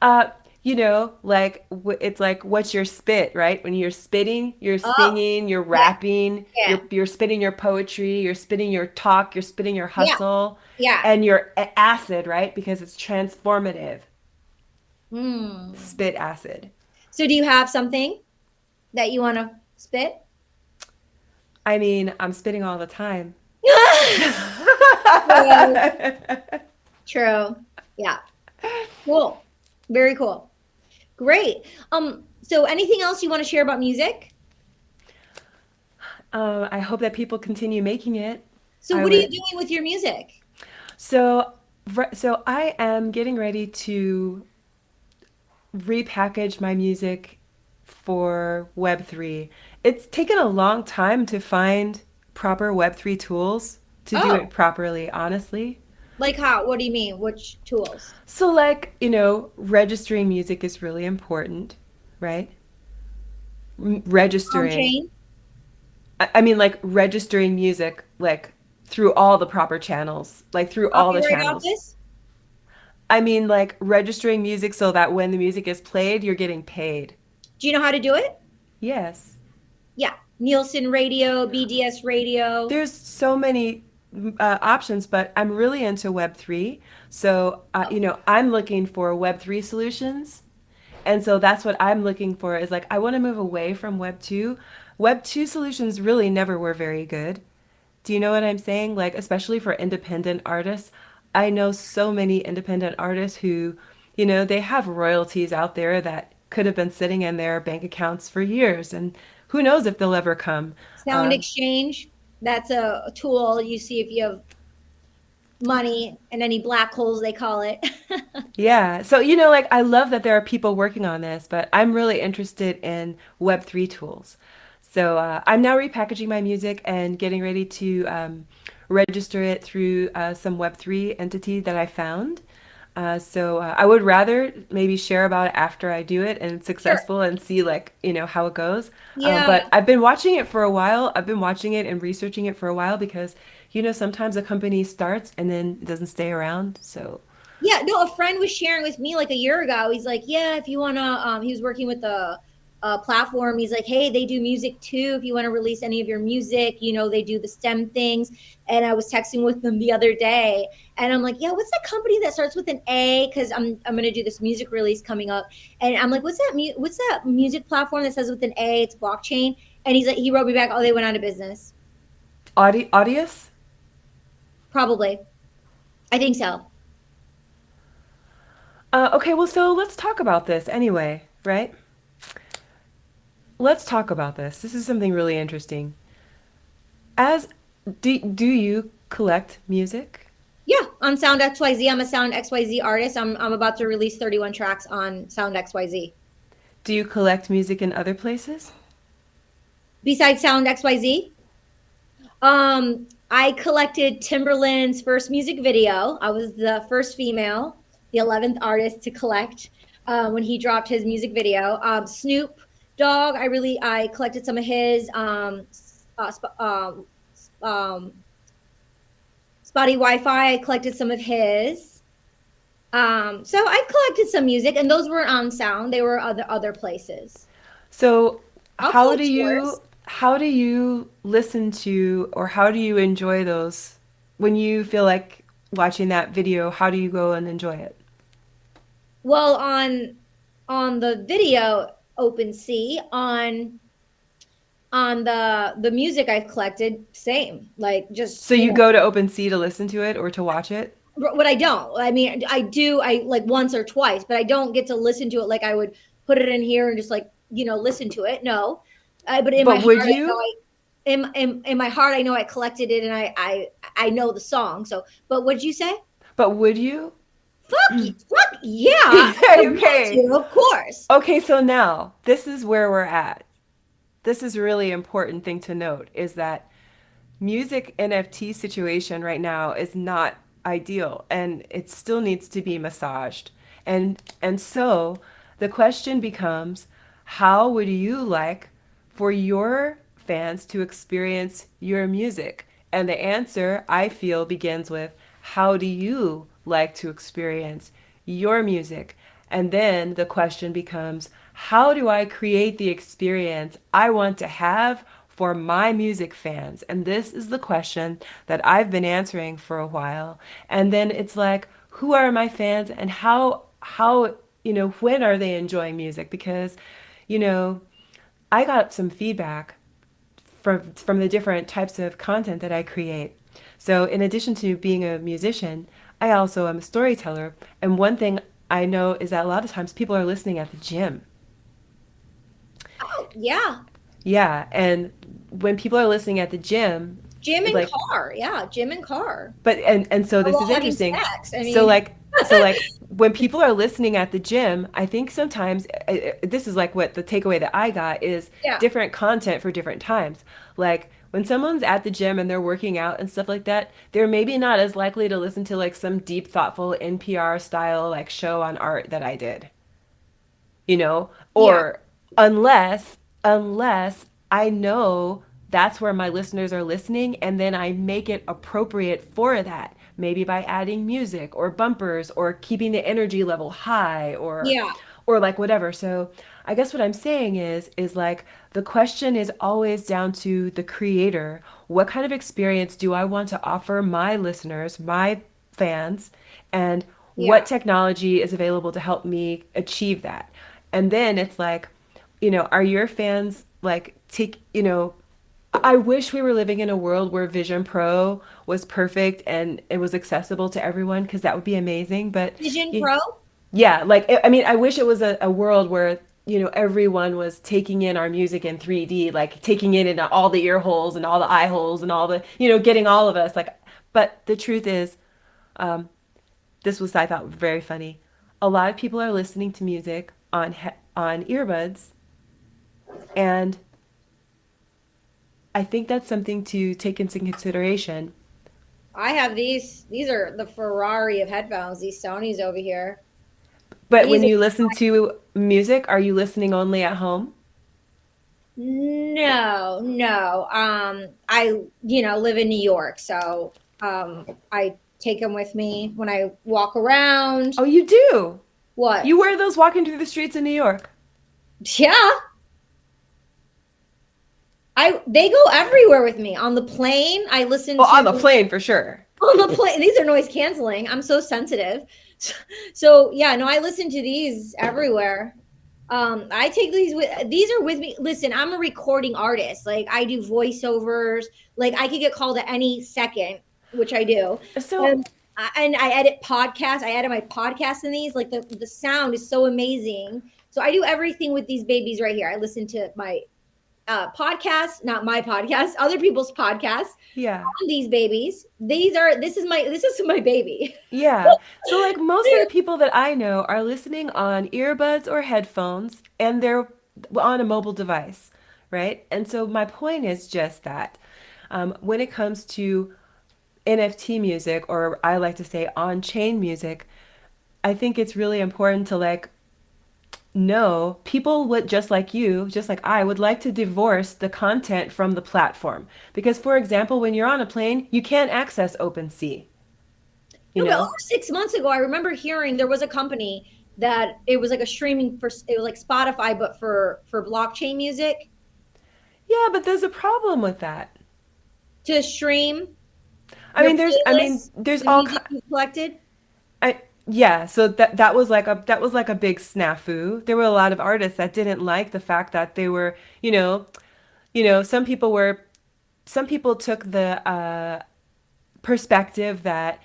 uh, like it's like what's your spit, right? When you're spitting, you're Oh, singing, you're yeah, rapping, yeah, you're spitting your poetry, you're spitting your talk, you're spitting your yeah, hustle, yeah. and your acid, right? Because it's transformative. Hmm. Spit acid. So do you have something that you want to spit? I mean, I'm spitting all the time. True. True. Yeah. Cool. Very cool. Great. So anything else you want to share about music? I hope that people continue making it. So I what are you would. doing with your music? So, so I am getting ready to repackage my music for Web3. It's taken a long time to find proper Web3 tools to do it Oh, properly, honestly. like how? What do you mean? Which tools? So, like, registering music is really important, right? On Registering. chain? I mean, like, registering music, like, through all the proper channels, like, through all the Copyright channels. office? I mean, like, registering music so that when the music is played, you're getting paid. Do you know how to do it? Yes. Yeah. Nielsen Radio, BDS Radio. There's so many options, but I'm really into Web3. So, Oh, I'm looking for Web3 solutions. And so that's what I'm looking for is like, I want to move away from Web 2. Web 2 solutions really never were very good. Do you know what I'm saying? Like, especially for independent artists. I know so many independent artists who, they have royalties out there that could have been sitting in their bank accounts for years. And who knows if they'll ever come. Sound Exchange. That's a tool. You see if you have money and any black holes, they call it. Yeah. So, like I love that there are people working on this, but I'm really interested in Web3 tools. So, I'm now repackaging my music and getting ready to register it through some Web3 entity that I found. So, I would rather maybe share about it after I do it and it's Sure. successful and see like, how it goes. But Yeah. I've been watching it for a while. I've been watching it and researching it for a while because, sometimes a company starts and then it doesn't stay around. So, Yeah, no, a friend was sharing with me like a year ago. He's like, yeah, if you want to, he was working with a platform. He's like, hey, they do music too. If you want to release any of your music, they do the STEM things. And I was texting with them the other day, and I'm like, yeah, what's that company that starts with an A? Because I'm gonna do this music release coming up, and I'm like, what's that music platform that says with an A? It's blockchain. And he's like, he wrote me back, oh, they went out of business. Audius? Probably, I think so. Okay, well, so let's talk about this anyway, right? Let's talk about this. This is something really interesting. As do you collect music? Yeah, on Sound XYZ. I'm a Sound XYZ artist. I'm about to release 31 tracks on Sound XYZ. Do you collect music in other places? Besides Sound XYZ, I collected Timberland's first music video. I was the first female, the 11th artist to collect when he dropped his music video. Snoop Dogg, I collected some of his. Um, Spotty Wi-Fi, I collected some of his. So I've collected some music, and those weren't on Sound. They were other places. So, I'll how do collect you yours. how do you listen to or how do you enjoy those when you feel like watching that video? How do you go and enjoy it? Well, on the video OpenSea, on the music I've collected, same. Like just So you go to OpenSea to listen to it or to watch it? what I don't. I mean, I like once or twice, but I don't get to listen to it like I would put it in here and just like listen to it. No, but in my But heart, would I know you? in my heart I know I collected it, and I know the song. So, but what'd you say? But would you? Fuck yeah! I want Okay. to, of course. Okay, so now this is where we're at. This is a really important thing to note is that music NFT situation right now is not ideal and it still needs to be massaged. And so the question becomes how would you like for your fans to experience your music? And the answer I feel begins with how do you like to experience your music? And then the question becomes, how do I create the experience I want to have for my music fans? And this is the question that I've been answering for a while. And then it's like, who are my fans and when are they enjoying music? Because, you know, I got some feedback from the different types of content that I create. So in addition to being a musician, I also am a storyteller. And one thing I know is that a lot of times people are listening at the gym. Oh, yeah. Yeah, and when people are listening at the gym, Gym and like car. Yeah, gym and car. and so this Well, is I mean, interesting. sex. I So mean, like so like when people are listening at the gym, I think sometimes this is like what the takeaway that I got is yeah, different content for different times. Like when someone's at the gym and they're working out and stuff like that, they're maybe not as likely to listen to like some deep, thoughtful NPR style like show on art that I did, yeah, or unless I know that's where my listeners are listening and then I make it appropriate for that, maybe by adding music or bumpers or keeping the energy level high yeah, or like whatever. So I guess what I'm saying is like the question is always down to the creator. What kind of experience do I want to offer my listeners, my fans, and what yeah. technology is available to help me achieve that? And then it's like, are your fans like I wish we were living in a world where Vision Pro was perfect and it was accessible to everyone because that would be amazing. But Vision you, Pro. yeah, like I mean, I wish it was a world where everyone was taking in our music in 3D, like taking it in all the ear holes and all the eye holes and all the getting all of us like. But the truth is, this was I thought very funny. A lot of people are listening to music on earbuds, and I think that's something to take into consideration. I have these. These are the Ferrari of headphones. These Sony's over here. But when These are you listen to music, are you listening only at home? no, no. I live in New York, so I take them with me when I walk around. Oh, you do. What? You wear those walking through the streets in New York. Yeah, they go everywhere with me. On the plane, I listen Well, on the to plane for sure. on the plane. These are noise canceling. I'm so sensitive. So yeah, no, I listen to these everywhere. I take these are with me. Listen, I'm a recording artist. Like I do voiceovers. Like I could get called at any second, which I do. So, And I edit podcasts. I edit my podcasts in these. Like the sound is so amazing. So I do everything with these babies right here. I listen to my podcasts, not my podcast, other people's podcasts yeah. on these babies. This is my baby. Yeah. So, like, most of the people that I know are listening on earbuds or headphones and they're on a mobile device, right? And so, my point is just that when it comes to NFT music, or I like to say on chain music, I think it's really important to like know people would just like you, just like I would like to divorce the content from the platform. Because, for example, when you're on a plane, you can't access OpenSea, you No, but know? over 6 months ago, I remember hearing there was a company that it was like a streaming for it was like Spotify, but for blockchain music Yeah, but there's a problem with that. to stream I your mean, playlists, there's the all music you collected. yeah, so that was like a big snafu. There were a lot of artists that didn't like the fact that they were, some people took the perspective that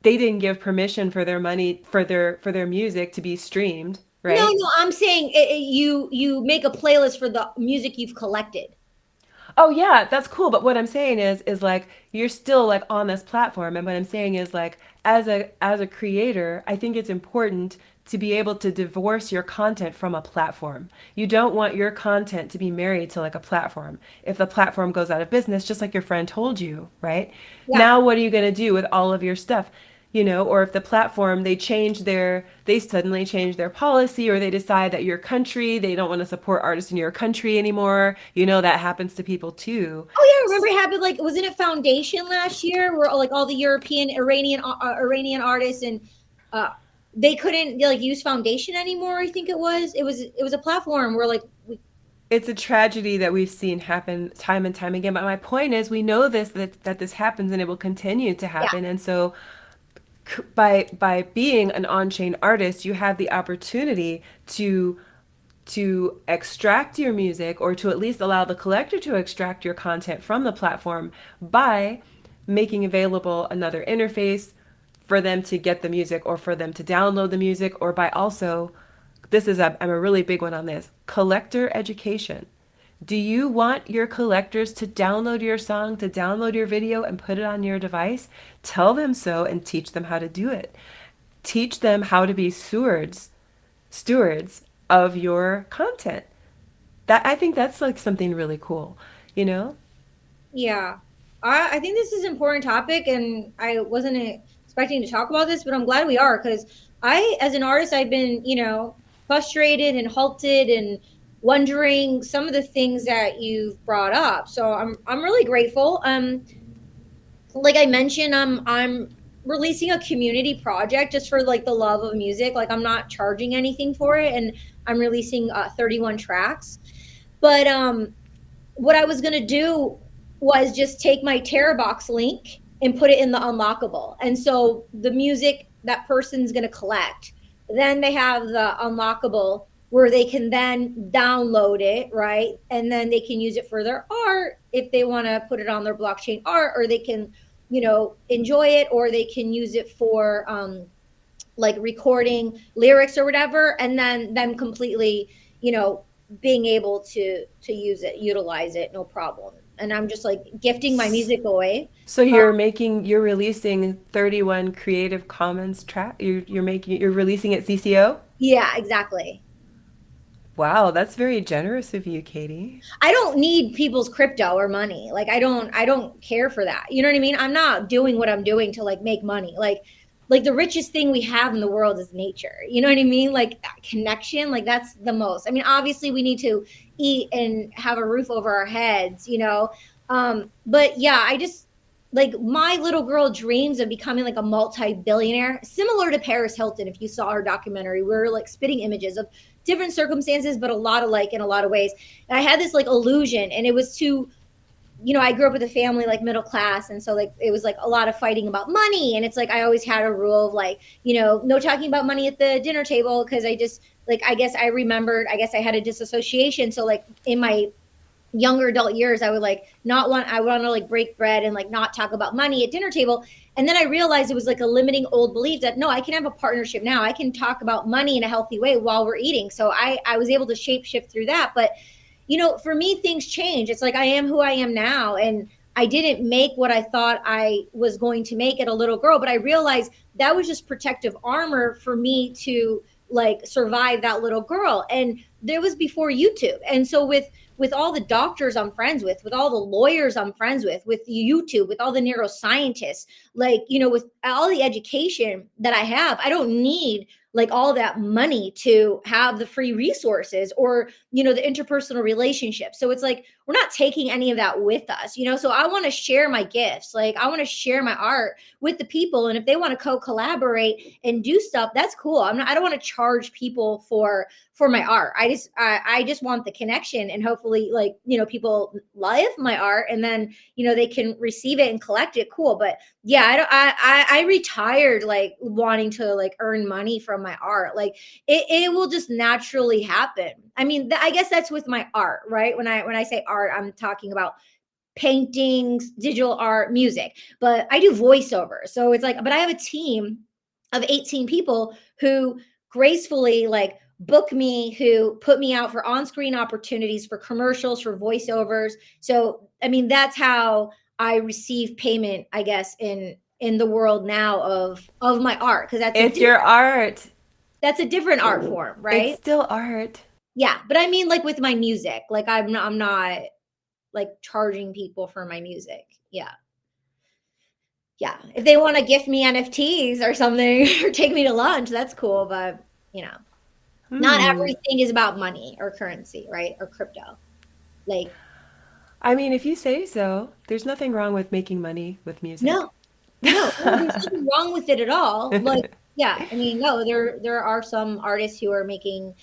they didn't give permission for their money for their music to be streamed, No, right? no, I'm saying you make a playlist for the music you've collected. Oh yeah, that's cool. But what I'm saying is like you're still like on this platform, and what I'm saying is like as a creator, I think it's important to be able to divorce your content from a platform. You don't want your content to be married to like a platform. If the platform goes out of business, just like your friend told you, right? Yeah. Now what are you going to do with all of your stuff? Or if the platform they suddenly change their policy or they decide that your country, they don't want to support artists in your country anymore. That happens to people too. Oh yeah, I remember it happened. Like, wasn't it Foundation last year, where like all the European Iranian artists and uh, they couldn't like use Foundation anymore. I think it was a platform where like It's a tragedy that we've seen happen time and time again. But my point is, we know that this happens and it will continue to yeah, happen. And so, by being an on-chain artist, you have the opportunity to extract your music, or to at least allow the collector to extract your content from the platform by making available another interface for them to get the music, or for them to download the music, or by also, I'm a really big one on this, collector education. Do you want your collectors to download your song, to download your video and put it on your device? Tell them so and teach them how to do it. Teach them how to be stewards of your content. That, I think that's like something really cool, you know? yeah. I think this is an important topic, and I wasn't expecting to talk about this, but I'm glad we are because as an artist, I've been, frustrated and halted and wondering some of the things that you've brought up. So I'm really grateful. Like I mentioned, I'm releasing a community project just for like the love of music. Like I'm not charging anything for it, and I'm releasing 31 tracks. But what I was going to do was just take my Terabox link and put it in the unlockable. And so the music that person's going to collect, then they have the unlockable where they can then download it, right? And then they can use it for their art if they want to put it on their blockchain art, or they can, enjoy it, or they can use it for like recording lyrics or whatever, and then them completely, being able to utilize it, no problem. And I'm just like gifting my music away. So Uh, you're releasing 31 Creative Commons track. You're releasing it CCO? yeah, exactly. Wow, that's very generous of you, Katie. I don't need people's crypto or money. Like I don't care for that. You know what I mean? I'm not doing what I'm doing to like make money. Like the richest thing we have in the world is nature. You know what I mean? Like that connection, like that's the most. I mean, obviously we need to eat and have a roof over our heads. But yeah, I just like my little girl dreams of becoming like a multi-billionaire, similar to Paris Hilton. If you saw her documentary, we were like spitting images of different circumstances, but a lot alike in a lot of ways. And I had this like illusion, and it was to, I grew up with a family like middle class, and so like it was like a lot of fighting about money, and it's like I always had a rule of like, no talking about money at the dinner table, because I just like I guess I had a disassociation. So like in my younger adult years, I would like not want I want to like break bread and like not talk about money at dinner table. And then I realized it was like a limiting old belief that no, I can have a partnership now. I can talk about money in a healthy way while we're eating. So I was able to shape shift through that. But for me, things change. It's like I am who I am now, and I didn't make what I thought I was going to make at a little girl, but I realized that was just protective armor for me to like survive that little girl. And there was before YouTube. And so with all the doctors I'm friends with all the lawyers I'm friends with YouTube, with all the neuroscientists, like, with all the education that I have, I don't need like all that money to have the free resources or, the interpersonal relationships. So it's like, we're not taking any of that with us, so I want to share my gifts. Like I want to share my art with the people. And if they want to co-collaborate and do stuff, that's cool. I don't want to charge people for my art. I just want the connection, and hopefully like, people love my art, and then, they can receive it and collect it. Cool. But yeah, I retired like wanting to like earn money from my art. Like it will just naturally happen. I mean, I guess that's with my art, right? When I say art, I'm talking about paintings, digital art, music, but I do voiceover. So it's like, but I have a team of 18 people who gracefully like book me, who put me out for on-screen opportunities, for commercials, for voiceovers. So, I mean, that's how I receive payment, I guess, in the world now of my art, because It's your art. that's a different art form, It's right? still art. Yeah, but I mean like with my music, like I'm not like charging people for my music. Yeah. Yeah. If they want to gift me NFTs or something or take me to lunch, that's cool. But, not Hmm. everything is about money or currency, right? Or crypto. Like, I mean, if you say so, there's nothing wrong with making money with music. no, no, there's nothing wrong with it at all. Like, Yeah, I mean, no, there are some artists who are making,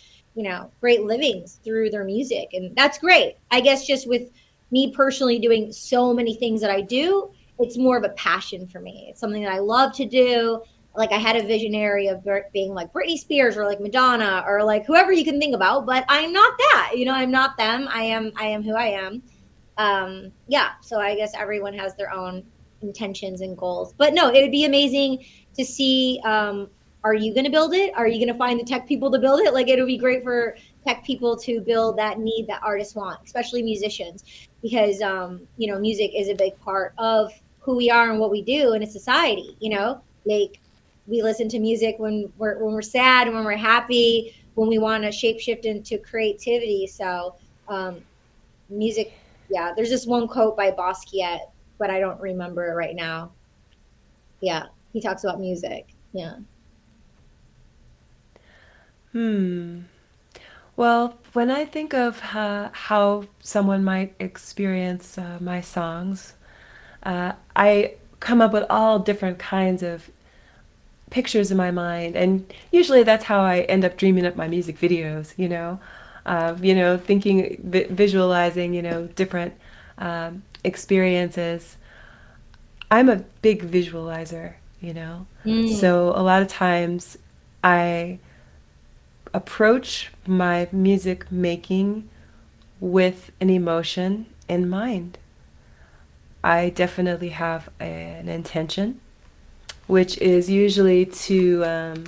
great livings through their music, and that's great. I guess just with me personally doing so many things that I do, it's more of a passion for me. It's something that I love to do. Like I had a visionary of being like Britney Spears or like Madonna or like whoever you can think about, but I'm not that. I'm not them. I am who I am. Yeah, so I guess everyone has their own intentions and goals. But no, it would be amazing to see. Are you going to build it? Are you going to find the tech people to build it? Like, it would be great for tech people to build that need that artists want, especially musicians, because music is a big part of who we are and what we do in a society. Like we listen to music when we're sad, when we're happy, when we want to shapeshift into creativity. So music, yeah, there's this one quote by Basquiat, but I don't remember it right now. Yeah, he talks about music. Yeah. Hmm. Well, when I think of how someone might experience my songs, I come up with all different kinds of pictures in my mind, and usually that's how I end up dreaming up my music videos. Thinking, visualizing, different experiences. I'm a big visualizer, Mm. so a lot of times I approach my music making with an emotion in mind. I definitely have an intention, which is usually to,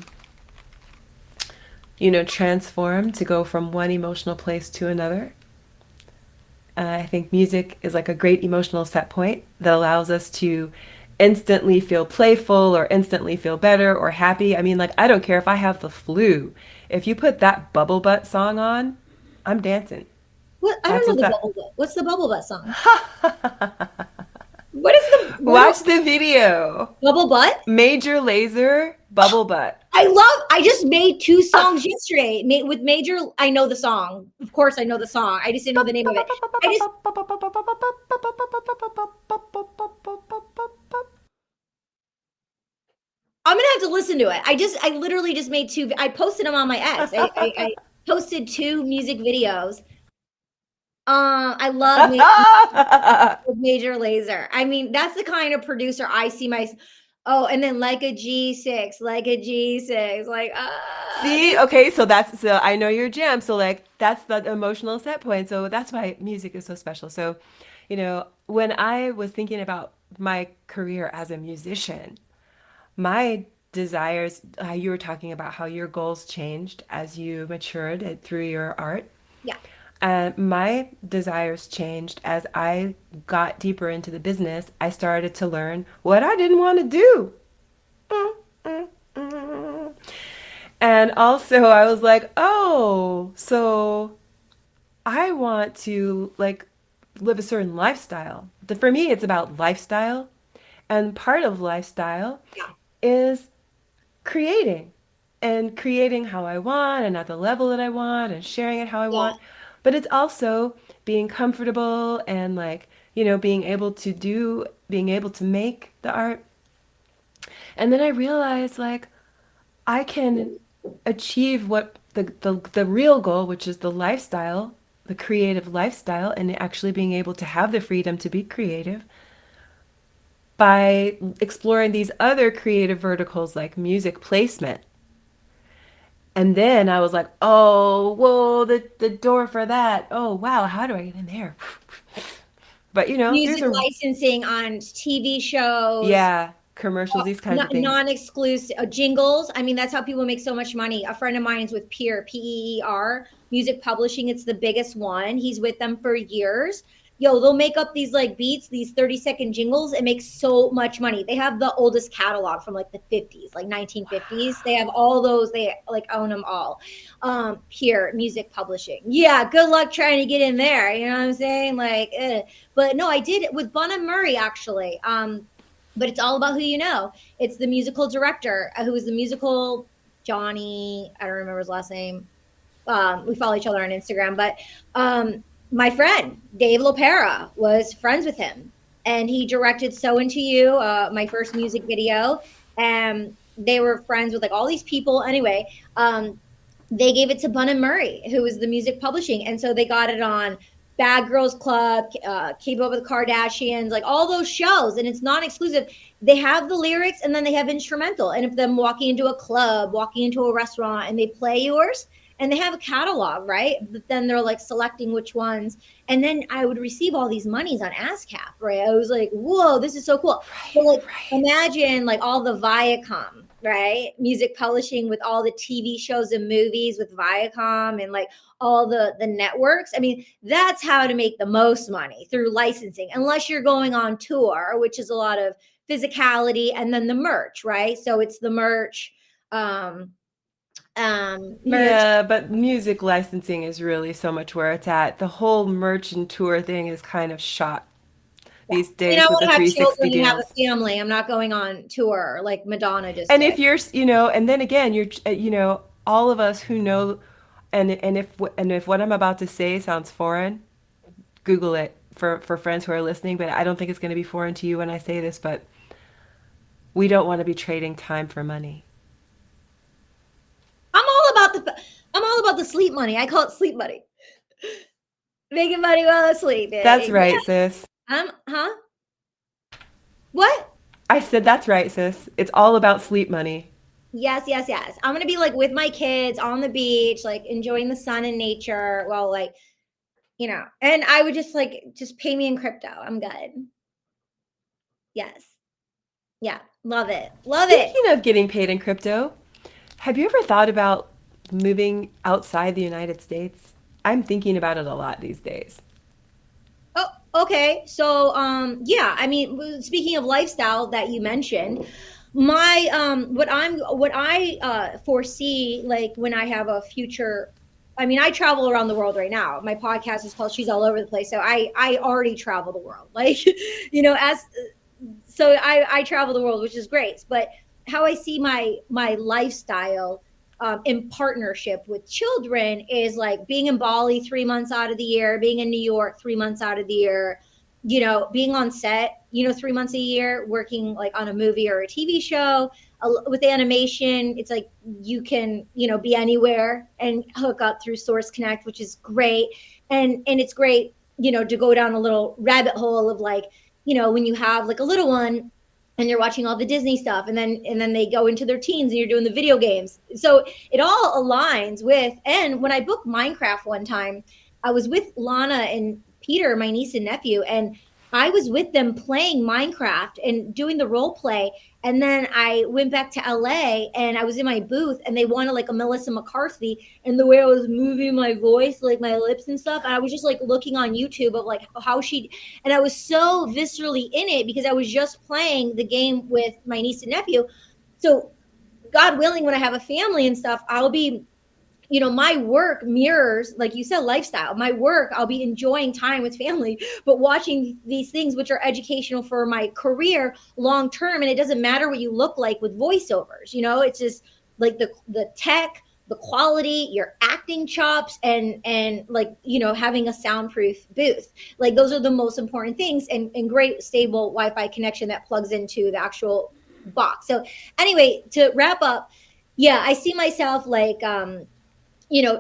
transform, to go from one emotional place to another. I think music is like a great emotional set point that allows us to instantly feel playful or instantly feel better or happy. I mean, like, I don't care if I have the flu. If you put that Bubble Butt song on, I'm dancing. What? I don't That's know what's the up. bubble butt. What's the bubble butt song? What is the what Watch are the video. bubble butt? Major Lazer, Bubble Butt. I just made two songs yesterday. With Major, I know the song. Of course, I know the song. I just didn't know the name of it. I just I'm gonna have to listen to it. I literally just made two. I posted them on my X. I posted two music videos. I love Major Lazer. I mean, that's the kind of producer I see my. Oh, and then like a G6, like a G6, like See, okay, so I know your jam. So like that's the emotional set point. So that's why music is so special. So, when I was thinking about my career as a musician, my desires, you were talking about how your goals changed as you matured through your art. yeah, And my desires changed as I got deeper into the business. I started to learn what I didn't want to do. And also, I was like, oh, so I want to like live a certain lifestyle. For me, it's about lifestyle. And part of lifestyle yeah, is creating and creating how I want and at the level that I want and sharing it how I yeah. want. But it's also being comfortable and like, being able to make the art. And then I realized like I can achieve what the real goal, which is the lifestyle, the creative lifestyle, and actually being able to have the freedom to be creative by exploring these other creative verticals like music placement. And then I was like, oh, whoa, the door for that. Oh, wow, how do I get in there? But there's Music a, licensing on TV shows, yeah, commercials, these kinds of things. non-exclusive jingles. I mean, that's how people make so much money. A friend of mine's with Peer Music Publishing. It's the biggest one. He's with them for years. Yo, they'll make up these like beats, these 30-second jingles, and make so much money. They have the oldest catalog from like the 50s, like 1950s. They have all those, they like own them all. Pure Music Publishing. Yeah, good luck trying to get in there. You know what I'm saying? Like, but no, I did it with Bunna Murray actually. But it's all about who you know. It's the musical director who is the musical Johnny. I don't remember his last name. We follow each other on Instagram, but my friend Dave LaPera was friends with him, and he directed "So Into You," my first music video. they were friends with like all these people. Anyway, they gave it to Bun and Murray, who was the music publishing, and so they got it on Bad Girls Club, Keep Up with the Kardashians, like all those shows, and it's non-exclusive. They have the lyrics, and then they have instrumental. And if them walking into a club, walking into a restaurant, and they play yours, and they have a catalog, right? But then they're like selecting which ones, and then I would receive all these monies on ASCAP, right? I was like, whoa, this is so cool. So like, imagine like all the Viacom, right? Music publishing with all the TV shows and movies with Viacom and like all the networks. I mean, that's how to make the most money, through licensing, unless you're going on tour, which is a lot of physicality, and then the merch, right? So it's the merch, merch. Yeah, but music licensing is really so much where it's at. The whole merch and tour thing is kind of shot Yeah. these I mean, I days with want the to have 360 children and have deals. a family. I'm not going on tour like Madonna just And did. if you're, and then again, all of us who know, and if what I'm about to say sounds foreign, Google it for friends who are listening. But I don't think it's going to be foreign to you when I say this. But we don't want to be trading time for money. I'm all about the sleep money. I call it sleep money. Making money while asleep. That's Yeah. right, sis. Huh? What? I said that's right, sis. It's all about sleep money. Yes, yes, yes. I'm gonna be like with my kids on the beach, like enjoying the sun and nature while like, and I would just pay me in crypto. I'm good. Yes. Yeah. Love it. Love it. Speaking of getting paid in crypto, have you ever thought about moving outside the United States? I'm thinking about it a lot these days. Oh, okay. So, yeah, I mean, speaking of lifestyle that you mentioned, my what I foresee, like when I have a future. I mean, I travel around the world right now. My podcast is called She's All Over the Place, so I already travel the world. Like, as so I travel the world, which is great. But how I see my lifestyle, in partnership with children, is like being in Bali 3 months out of the year, being in New York 3 months out of the year, being on set, 3 months a year, working like on a movie or a TV show. With animation, it's like you can, be anywhere and hook up through Source Connect, which is great. And it's great, to go down a little rabbit hole of like, when you have like a little one and you're watching all the Disney stuff, and then they go into their teens and you're doing the video games. So it all aligns with. And when I booked Minecraft one time, I was with Lana and Peter, my niece and nephew, and I was with them playing Minecraft and doing the role play. And then I went back to LA and I was in my booth, and they wanted like a Melissa McCarthy, and the way I was moving my voice, like my lips and stuff. And I was just like looking on YouTube of like and I was so viscerally in it because I was just playing the game with my niece and nephew. So God willing, when I have a family and stuff, I'll be, my work mirrors, like you said, lifestyle. My work, I'll be enjoying time with family, but watching these things which are educational for my career long term. And it doesn't matter what you look like with voiceovers, it's just like the tech, the quality, your acting chops, and like, having a soundproof booth. Like those are the most important things, and great stable Wi-Fi connection that plugs into the actual box. So anyway, to wrap up, yeah, I see myself like,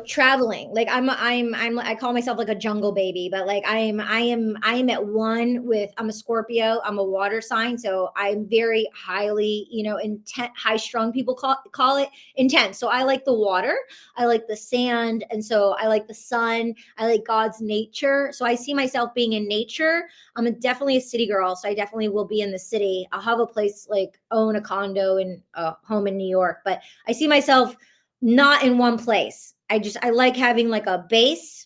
traveling. Like I call myself like a jungle baby, but like I am at one with. I'm a Scorpio. I'm a water sign, so I'm very highly, intent, high strung. People call it intense. So I like the water, I like the sand, and so I like the sun. I like God's nature. So I see myself being in nature. Definitely a city girl, so I definitely will be in the city. I'll have a place, like own a condo and a home in New York, but I see myself not in one place. I like having like a base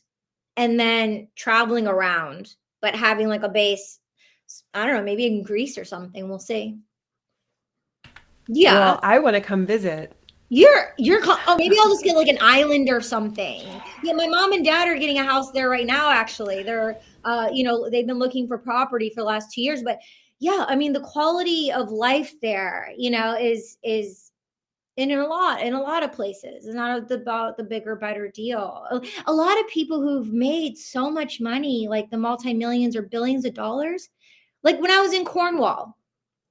and then traveling around, but having like a base, I don't know, maybe in Greece or something. We'll see. Yeah. Well, I want to come visit. Maybe I'll just get like an island or something. Yeah, my mom and dad are getting a house there right now, actually. They're they've been looking for property for the last 2 years, but yeah, I mean the quality of life there, is in a lot of places. It's not about the bigger, better deal. A lot of people who've made so much money, like the multi-millions or billions of dollars. Like when I was in Cornwall,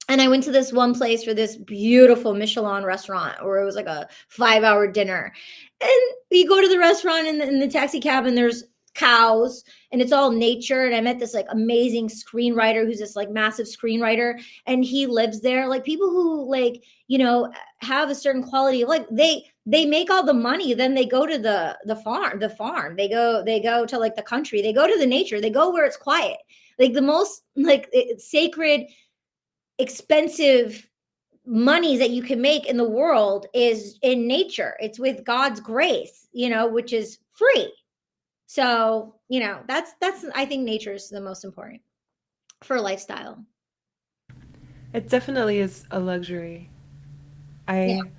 And I went to this one place for this beautiful Michelin restaurant where it was like a 5-hour dinner. And we go to the restaurant in the taxi cab, and there's cows, and it's all nature. And I met this like amazing screenwriter who's this like massive screenwriter, and he lives there. Like people who like, have a certain quality of life, they make all the money, then they go to the farm. They go to like the country, they go to the nature, they go where it's quiet. Like the most like sacred expensive monies that you can make in the world is in nature. It's with God's grace, which is free. So, that's I think nature is the most important for a lifestyle. It definitely is a luxury. Yeah. I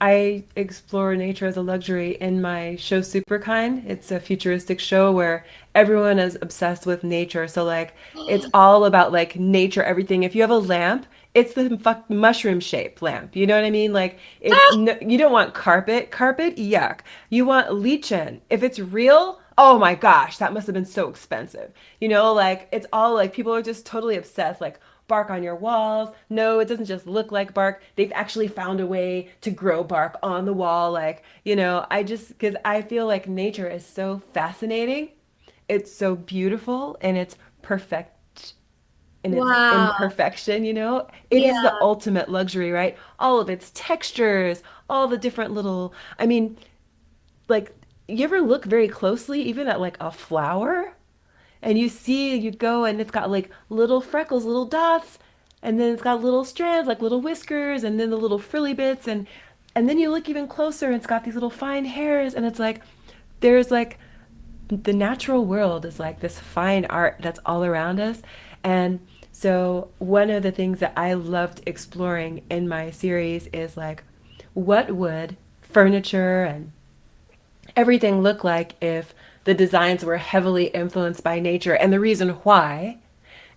I explore nature as a luxury in my show SuperKind. It's a futuristic show where everyone is obsessed with nature. So like it's all about like nature, everything. If you have a lamp, it's the mushroom shaped lamp. You know what I mean? Like it's Ah! no, you don't want carpet, yuck. You want lichen. If it's real, oh my gosh, that must have been so expensive. Like it's all like people are just totally obsessed. Like bark on your walls. No, it doesn't just look like bark. They've actually found a way to grow bark on the wall. Like, because I feel like nature is so fascinating. It's so beautiful and it's perfect in its Wow. imperfection, It Yeah. is the ultimate luxury, right? All of its textures, all the different little, I mean, like, you ever look very closely, even at like a flower? And you go and it's got like little freckles, little dots, and then it's got little strands, like little whiskers, and then the little frilly bits, and then you look even closer and it's got these little fine hairs, and it's like there's like the natural world is like this fine art that's all around us. And so one of the things that I loved exploring in my series is like what would furniture and everything look like if the designs were heavily influenced by nature. And the reason why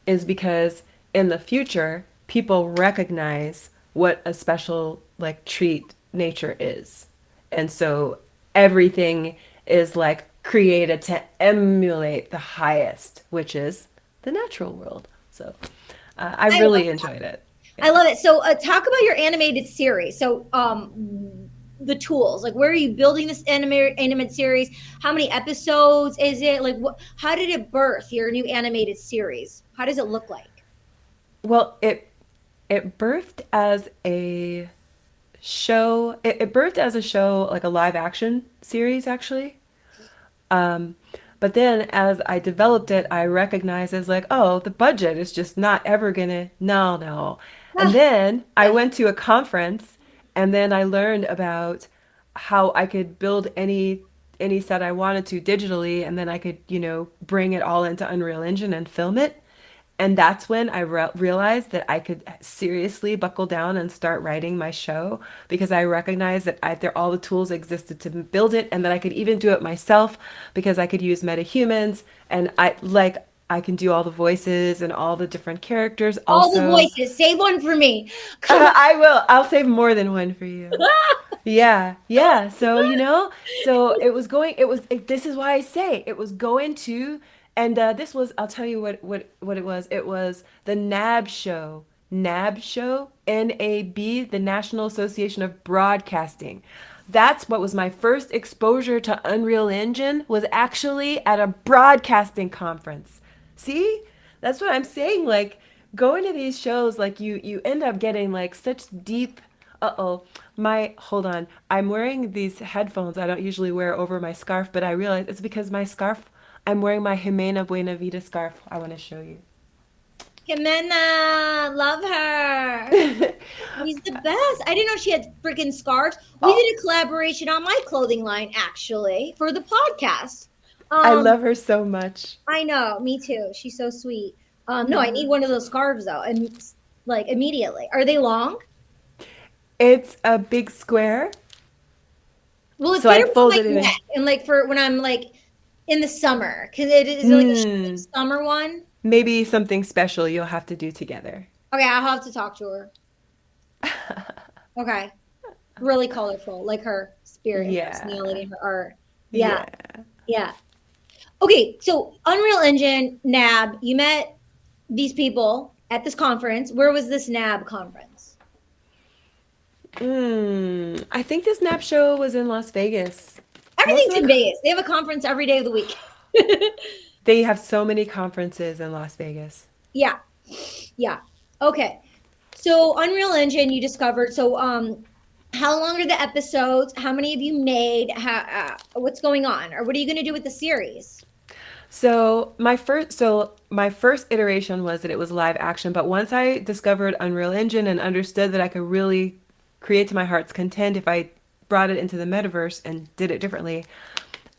is because in the future, people recognize what a special like treat nature is. And so everything is like created to emulate the highest, which is the natural world. So I I love really enjoyed it. I Yeah. love it. So, talk about your animated series. So, the tools, like, where are you building this animated series? How many episodes is it? Like, what? How did it birth your new animated series? How does it look like? Well, it birthed as a show. It birthed as a show, like a live action series, actually. Um, but then as I developed it, I recognized as like, oh, the budget is just not ever gonna, no, no. And Ah, then I yeah. went to a conference and then I learned about how I could build any set I wanted to digitally and then I could, bring it all into Unreal Engine and film it. And that's when I realized that I could seriously buckle down and start writing my show because I recognized that all the tools existed to build it and that I could even do it myself because I could use metahumans and I can do all the voices and all the different characters All the also. voices. Save one for me. Come on. I will. I'll save more than one for you. Yeah, yeah. So, so this is why I say it was going to, and this was, I'll tell you what it was. It was the NAB show, NAB, the National Association of Broadcasting. That's what was my first exposure to Unreal Engine was actually at a broadcasting conference. See? That's what I'm saying. Like going to these shows, like you end up getting like such deep. Uh-oh. Hold on. I'm wearing these headphones I don't usually wear over my scarf, but I realize it's because my scarf, I'm wearing my Jimena Buena Vida scarf. I want to show you. Jimena, love her. She's the best. I didn't know she had freaking scarves. We Oh, did a collaboration on my clothing line actually for the podcast. I Um, love her so much. I know, me too. She's so sweet. No, I Yeah. need one of those scarves though, and like immediately. Are they long? It's a big square, Will it so fit I around my folded it in. neck and like for when I'm like in the summer? Because it is like a Hmm. summer one. Maybe something special you'll have to do together. Okay, I'll have to talk to her. Okay, really colorful, like her spirit and Yeah. personality and her art. Yeah, Yeah. yeah. Okay, so Unreal Engine, NAB, you met these people. at this conference. Where was this NAB conference? I think this NAP show was in Las Vegas. Most Everything's of in the Vegas. They have a conference every day of the week. they have so many conferences in Las Vegas. Yeah. Yeah. Okay. So Unreal Engine you discovered. So how long are the episodes? How many have you made? What's going on? Or what are you going to do with the series? So my first iteration was that it was live action, but once I discovered Unreal Engine and understood that I could really create to my heart's content if I brought it into the metaverse and did it differently,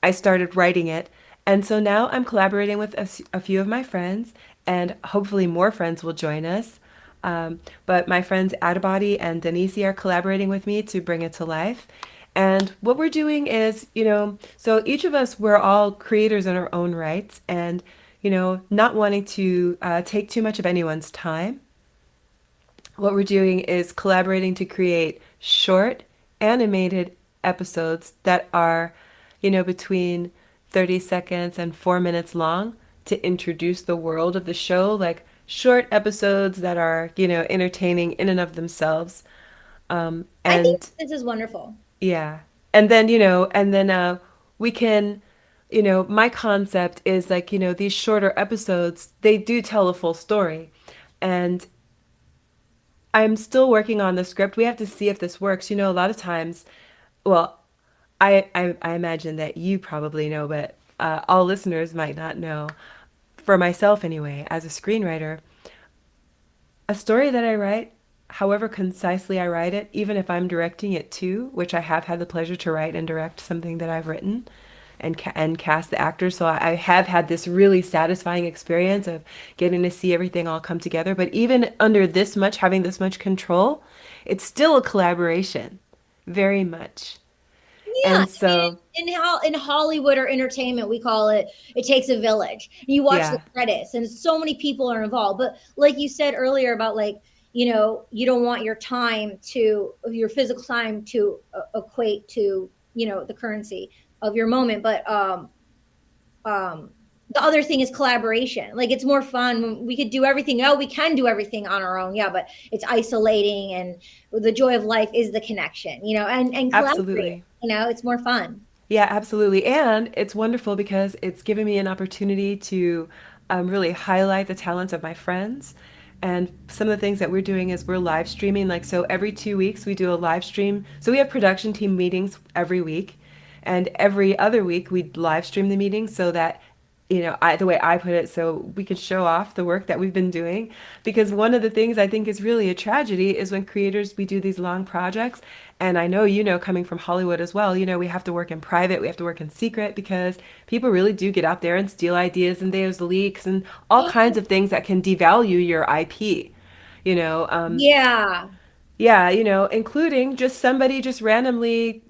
I started writing it. And so now I'm collaborating with a few of my friends, and hopefully more friends will join us. But my friends Adabody and Denise are collaborating with me to bring it to life. And what we're doing is, so each of us, we're all creators in our own rights, and, not wanting to take too much of anyone's time. What we're doing is collaborating to create short animated episodes that are, between 30 seconds and 4 minutes long to introduce the world of the show, like short episodes that are, entertaining in and of themselves. I think And this is wonderful. yeah. And then we can, my concept is like, these shorter episodes, they do tell a full story. And I'm still working on the script. We have to see if this works. A lot of times, well, I imagine that you probably know, but all listeners might not know. For myself, anyway, as a screenwriter, a story that I write, however concisely I write it, even if I'm directing it too, which I have had the pleasure to write and direct something that I've written and cast the actors. So I have had this really satisfying experience of getting to see everything all come together. But even under this much, having this much control, it's still a collaboration, very much. Yeah, And so, in Hollywood or entertainment, we call it takes a village. You watch the yeah, credits, and so many people are involved. But like you said earlier about like you don't want your physical time to equate to the currency of your moment. But um, the other thing is collaboration. Like it's more fun when we could do everything. Oh, we can do everything on our own. Yeah, but it's isolating, and the joy of life is the connection. And collaborate. absolutely. It's more fun. Yeah, absolutely. And it's wonderful because it's given me an opportunity to really highlight the talents of my friends. And some of the things that we're doing is we're live streaming. Like, so every 2 weeks we do a live stream. So we have production team meetings every week. And every other week we live stream the meetings so that, the way I put it, so we can show off the work that we've been doing. Because one of the things I think is really a tragedy is when creators, we do these long projects. And I know, coming from Hollywood as well, we have to work in private, we have to work in secret because people really do get out there and steal ideas, and there's leaks and all kinds of things that can devalue your IP. You know, um, Yeah. yeah, including just somebody just randomly,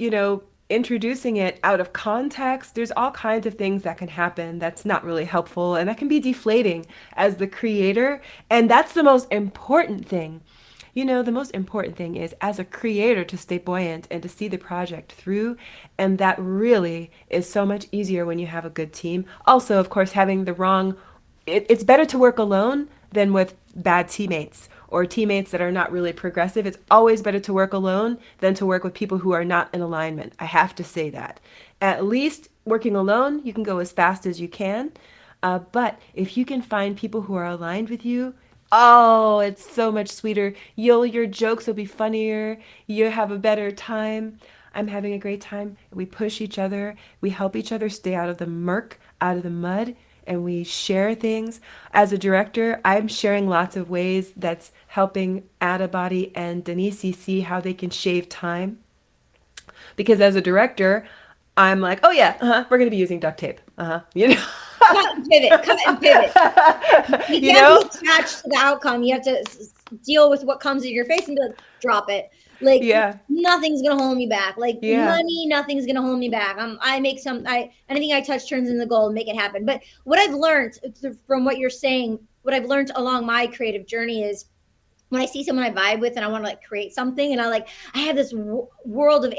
introducing it out of context. There's all kinds of things that can happen that's not really helpful and that can be deflating as the creator. And that's the most important thing. The most important thing is as a creator to stay buoyant and to see the project through. And that really is so much easier when you have a good team. Also, of course, having the wrong, it's better to work alone than with bad teammates or teammates that are not really progressive. It's always better to work alone than to work with people who are not in alignment. I have to say that. At least working alone, you can go as fast as you can. But if you can find people who are aligned with you, oh, it's so much sweeter. Your jokes will be funnier. You have a better time. I'm having a great time. We push each other. We help each other stay out of the murk, out of the mud, and we share things. As a director, I'm sharing lots of ways that's helping Adabody and Denise see how they can shave time. Because as a director, I'm like, oh yeah, we're gonna be using duct tape. Cut and pivot. You You can't be know? attached to the outcome. You have to deal with what comes in your face and be like, drop it. Like Yeah, nothing's gonna hold me back. Like yeah, money, nothing's gonna hold me back. I make anything I touch turns into gold. Make it happen. But what I've learned from what you're saying, what I've learned along my creative journey is when I see someone I vibe with and I want to like create something, and I have this world of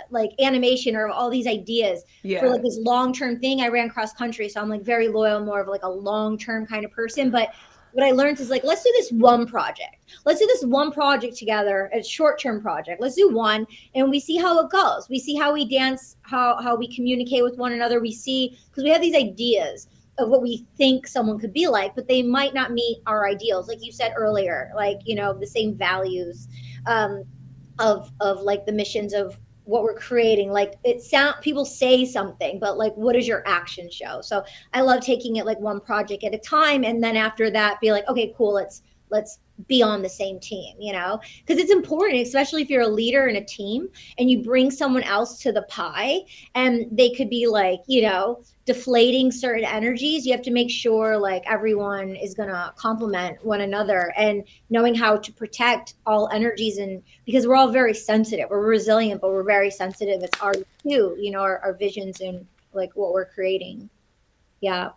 like animation or all these ideas for yeah. like this long term thing. I ran cross country, so I'm like very loyal, more of like a long term kind of person. But what I learned is like, let's do this one project. Let's do this one project together, a short-term project. Let's do one and we see how it goes. We see how we dance, how we communicate with one another. We see, because we have these ideas of what we think someone could be like, but they might not meet our ideals. Like you said earlier, like, the same values um, of like the missions of what we're creating. Like people say something, but like what does your action show? So I love taking it like one project at a time, and then after that be like, okay, cool, let's be on the same team, because it's important, especially if you're a leader in a team and you bring someone else to the pie and they could be like, deflating certain energies. You have to make sure like everyone is going to complement one another, and knowing how to protect all energies. And because we're all very sensitive, we're resilient, but we're very sensitive. It's our too, our visions and like what we're creating. Yeah.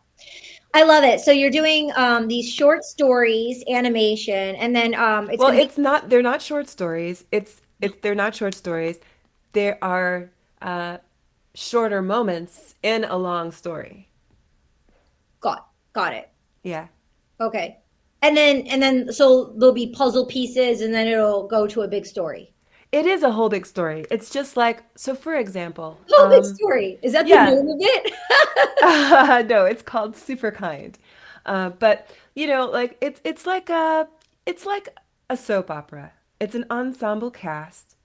I love it. So you're doing these short stories, animation, and then it's Well, going to be it's not. They're not short stories. It's. They're not short stories. There are shorter moments in a long story. got it. Yeah. Okay. And then so there'll be puzzle pieces and then it'll go to a big story. It is a whole big story. It's just like, so for example, Oh, big story. Is that the yeah, name of it? no, it's called SuperKind. But like it's like a soap opera. It's an ensemble cast.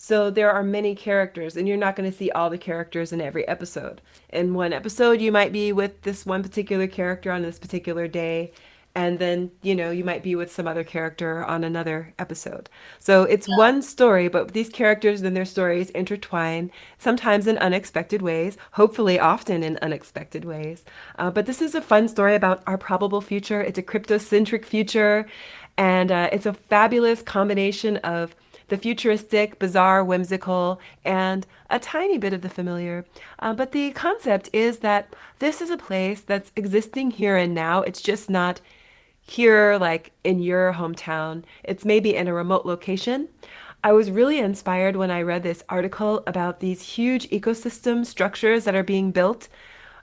So there are many characters, and you're not going to see all the characters in every episode. In one episode, you might be with this one particular character on this particular day, and then, you might be with some other character on another episode. So it's one story, but these characters and their stories intertwine, sometimes in unexpected ways, hopefully often in unexpected ways. But this is a fun story about our probable future. It's a cryptocentric future, and it's a fabulous combination of the futuristic, bizarre, whimsical, and a tiny bit of the familiar. But the concept is that this is a place that's existing here and now. It's just not here, like in your hometown. It's maybe in a remote location. I was really inspired when I read this article about these huge ecosystem structures that are being built,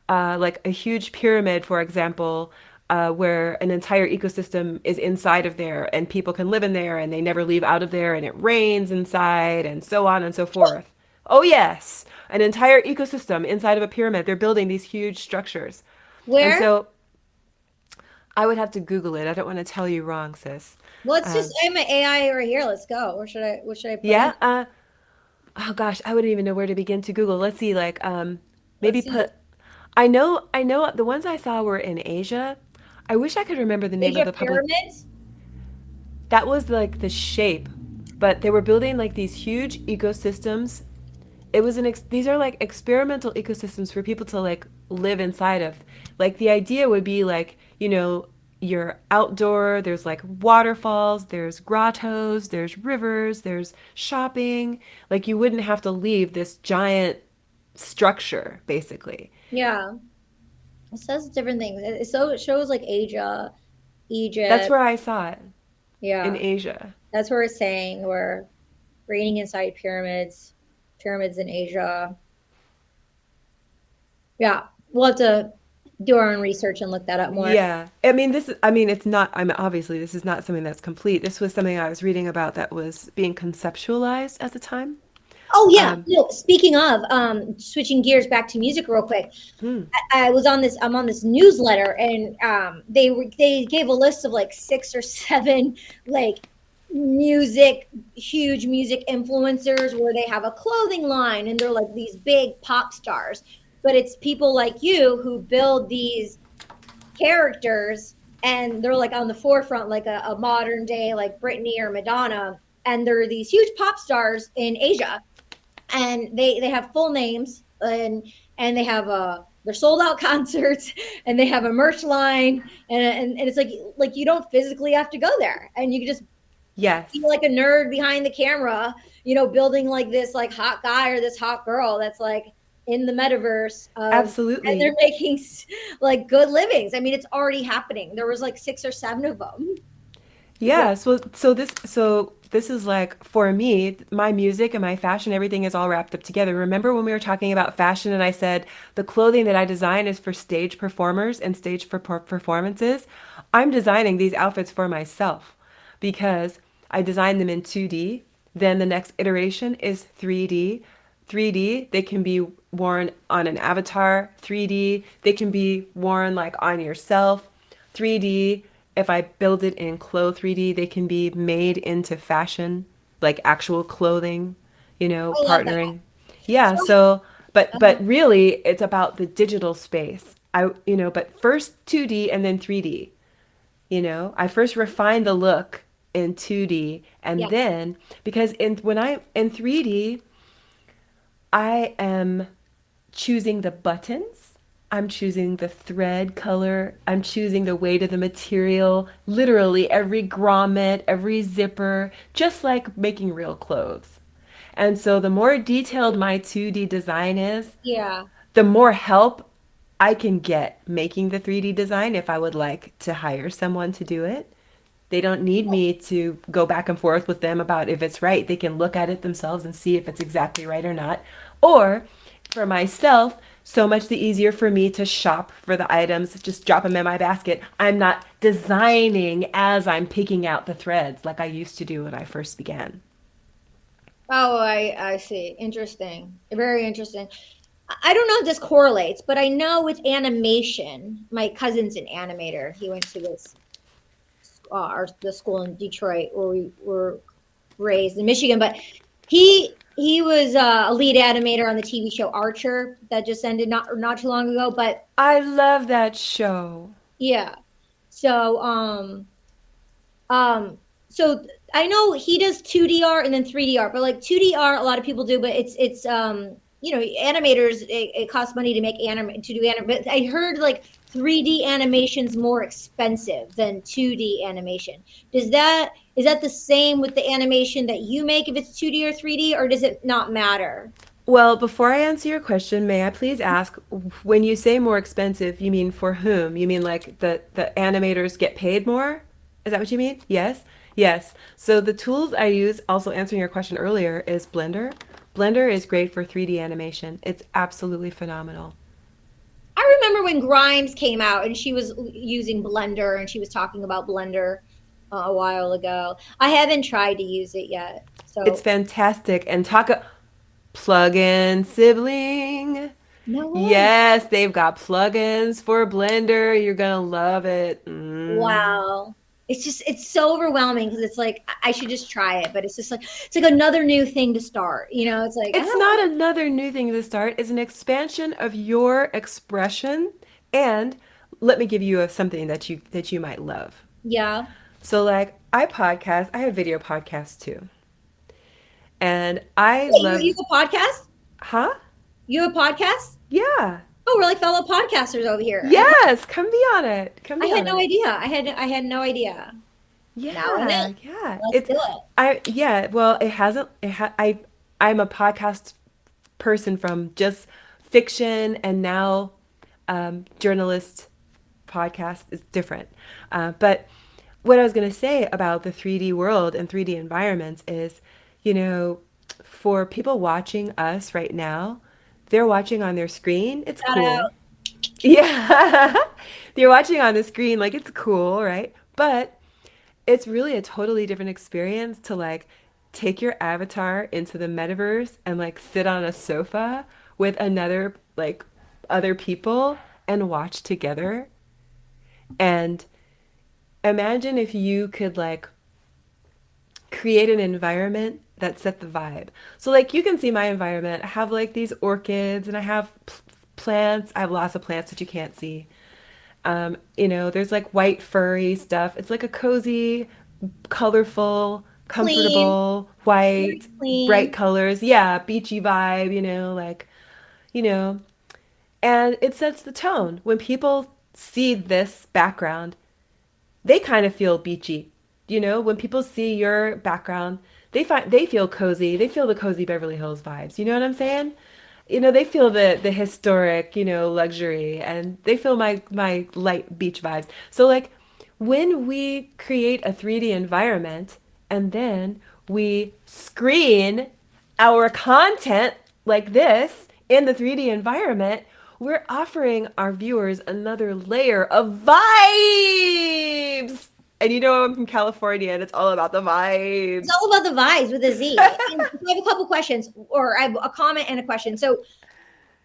like a huge pyramid, for example, where an entire ecosystem is inside of there and people can live in there and they never leave out of there and it rains inside and so on and so forth. Oh, yes, an entire ecosystem inside of a pyramid. They're building these huge structures. And Where? so I would have to Google it. I don't want to tell you wrong, sis. Let's just I'm an AI right here. Let's go. What should I put in? Yeah. Oh gosh, I wouldn't even know where to begin to Google. Let's see, like maybe Let's see. put. I know the ones I saw were in Asia. I wish I could remember the name of Asia the public. pyramids? That was like the shape, but they were building like these huge ecosystems. It was these are like experimental ecosystems for people to like live inside of. Like the idea would be like, you're outdoor, there's like waterfalls, there's grottos, there's rivers, there's shopping. Like you wouldn't have to leave this giant structure basically. Yeah. It says different things. So it shows like Asia, That's Egypt. where I saw it, in Yeah. Asia. That's where it's saying we're raining inside pyramids in Asia. Yeah. We'll have to do our own research and look that up more. Yeah. It's not, obviously this is not something that's complete. This was something I was reading about that was being conceptualized at the time. Oh yeah. Um, No, speaking of, switching gears back to music real quick. hmm, I'm on this newsletter and they gave a list of like 6 or 7 like huge music influencers where they have a clothing line and they're like these big pop stars. But it's people like you who build these characters and they're like on the forefront, like a modern day like Britney or Madonna. And they're these huge pop stars in Asia, and they have full names, and they have they're sold out concerts, and they have a merch line, and it's like you don't physically have to go there, and you can just be yes, like a nerd behind the camera, building like this like hot guy or this hot girl that's like in the metaverse of, and they're absolutely. making like good livings. I mean, it's already happening. There was like 6 or 7 of them. Yeah, so this is like for me, my music and my fashion, everything is all wrapped up together. Remember when we were talking about fashion and I said the clothing that I design is for stage performers and stage performances? I'm designing these outfits for myself because I designed them in 2D. Then the next iteration is 3D. 3D, they can be worn on an avatar. 3D, they can be worn like on yourself. 3D, if I build it in Clo 3D, they can be made into fashion, like actual clothing, I love that. partnering. Yeah, So, so uh, but really it's about the digital space. But first 2D and then 3D. I first refined the look in 2D and yeah. then because when I in 3D, I am choosing the buttons. I'm choosing the thread color. I'm choosing the weight of the material, literally every grommet, every zipper, just like making real clothes. And so the more detailed my 2D design is, Yeah. the more help I can get making the 3D design if I would like to hire someone to do it. They don't need me to go back and forth with them about if it's right. They can look at it themselves and see if it's exactly right or not. Or for myself, so much the easier for me to shop for the items, just drop them in my basket. I'm not designing as I'm picking out the threads like I used to do when I first began. Oh, I see. Interesting. Very interesting. I don't know if this correlates, but I know with animation, my cousin's an animator. He went to this the school in Detroit where we were raised in Michigan, but he was a lead animator on the TV show Archer that just ended not too long ago. But I love that show. yeah, so Um, so I know he does 2D art and then 3D art, but like 2D art, a lot of people do, but animators, it costs money to make to do anim. But I heard like 3D animation's more expensive than 2D animation. Is that the same with the animation that you make if it's 2D or 3D, or does it not matter? Well, before I answer your question, may I please ask, when you say more expensive, you mean for whom? You mean like the animators get paid more? Is that what you mean? Yes? Yes. So the tools I use, also answering your question earlier, is Blender. Blender is great for 3D animation. It's absolutely phenomenal. I remember when Grimes came out and she was using Blender and she was talking about Blender a while ago. I haven't tried to use it yet. It's So, fantastic. And talk plug-in sibling. no way. Yes, they've got plugins for Blender. You're gonna love it. Wow. It's so overwhelming because it's like I should just try it, but it's like another new thing to start. It's like, It's not another new thing to start. It's an expansion of your expression. And let me give you something that you might love. yeah. So like I podcast, I have video podcasts too. And I Wait, you love, have a podcast? huh? You have a podcast? Yeah. Oh, we're like fellow podcasters over here. Yes, come be on it. Come I be had on no it. idea. I had no idea. Now I know. Yeah, yeah. Let's do it. Well, it hasn't I'm a podcast person from just fiction and now journalist podcast is different. But what I was going to say about the 3D world and 3D environments is, you know, for people watching us right now, they're watching on their screen. It's Shout cool. out. Yeah. They're watching on the screen like it's cool, right? But it's really a totally different experience to like take your avatar into the metaverse and like sit on a sofa with another like other people and watch together. And imagine if you could like create an environment that set the vibe. So like you can see my environment. I have like these orchids and I have plants. I have lots of plants that you can't see. There's like white furry stuff. It's like a cozy, colorful, Clean. comfortable, Very white, bright clean. colors. Yeah, beachy vibe, you know, and it sets the tone. When people see this background, they kind of feel beachy. When people see your background, they feel cozy. They feel the cozy Beverly Hills vibes. You know what I'm saying? They feel the historic, luxury, and they feel my light beach vibes. So like when we create a 3D environment and then we screen our content like this in the 3D environment, we're offering our viewers another layer of vibes. And you know I'm from California and it's all about the It's vibes. all about the vibes with a Z. And I have a couple questions, or I have a comment and a question. So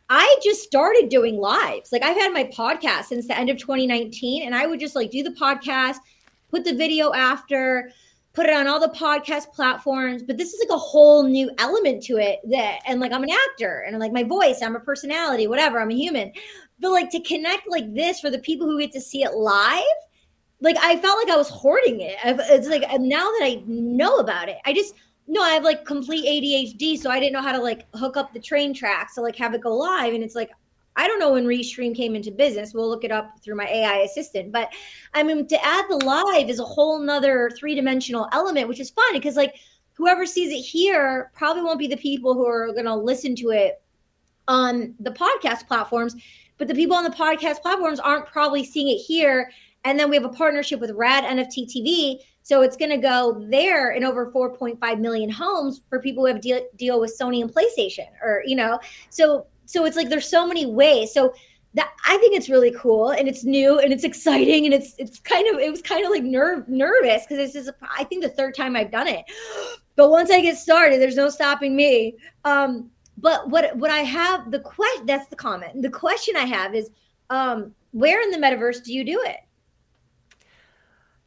I just started doing lives. Like I've had my podcast since the end of 2019, and I would just like do the podcast, put the video after, put it on all the podcast platforms. But this is like a whole new element to it that, and like I'm an actor and like my voice, I'm a personality, whatever, I'm a human. But like to connect like this for the people who get to see it live, like I felt like I was hoarding it. It's like now that I know about it, I just no, I have like complete ADHD, so I didn't know how to like hook up the train tracks to like have it go live. And it's like I don't know when Restream came into business. We'll look it up through my AI assistant. But I mean, to add the live is a whole nother three-dimensional element, which is fun because like whoever sees it here probably won't be the people who are going to listen to it on the podcast platforms, but the people on the podcast platforms aren't probably seeing it here. And then we have a partnership with Rad NFT TV. So it's going to go there in over 4.5 million homes for people who have deal with Sony and PlayStation or, so it's like there's so many ways. So that I think it's really cool and it's new and it's exciting and it was kind of like nervous because this is I think the third time I've done it. But once I get started, there's no stopping me. But what I have that's the comment. The question I have is where in the metaverse do you do it?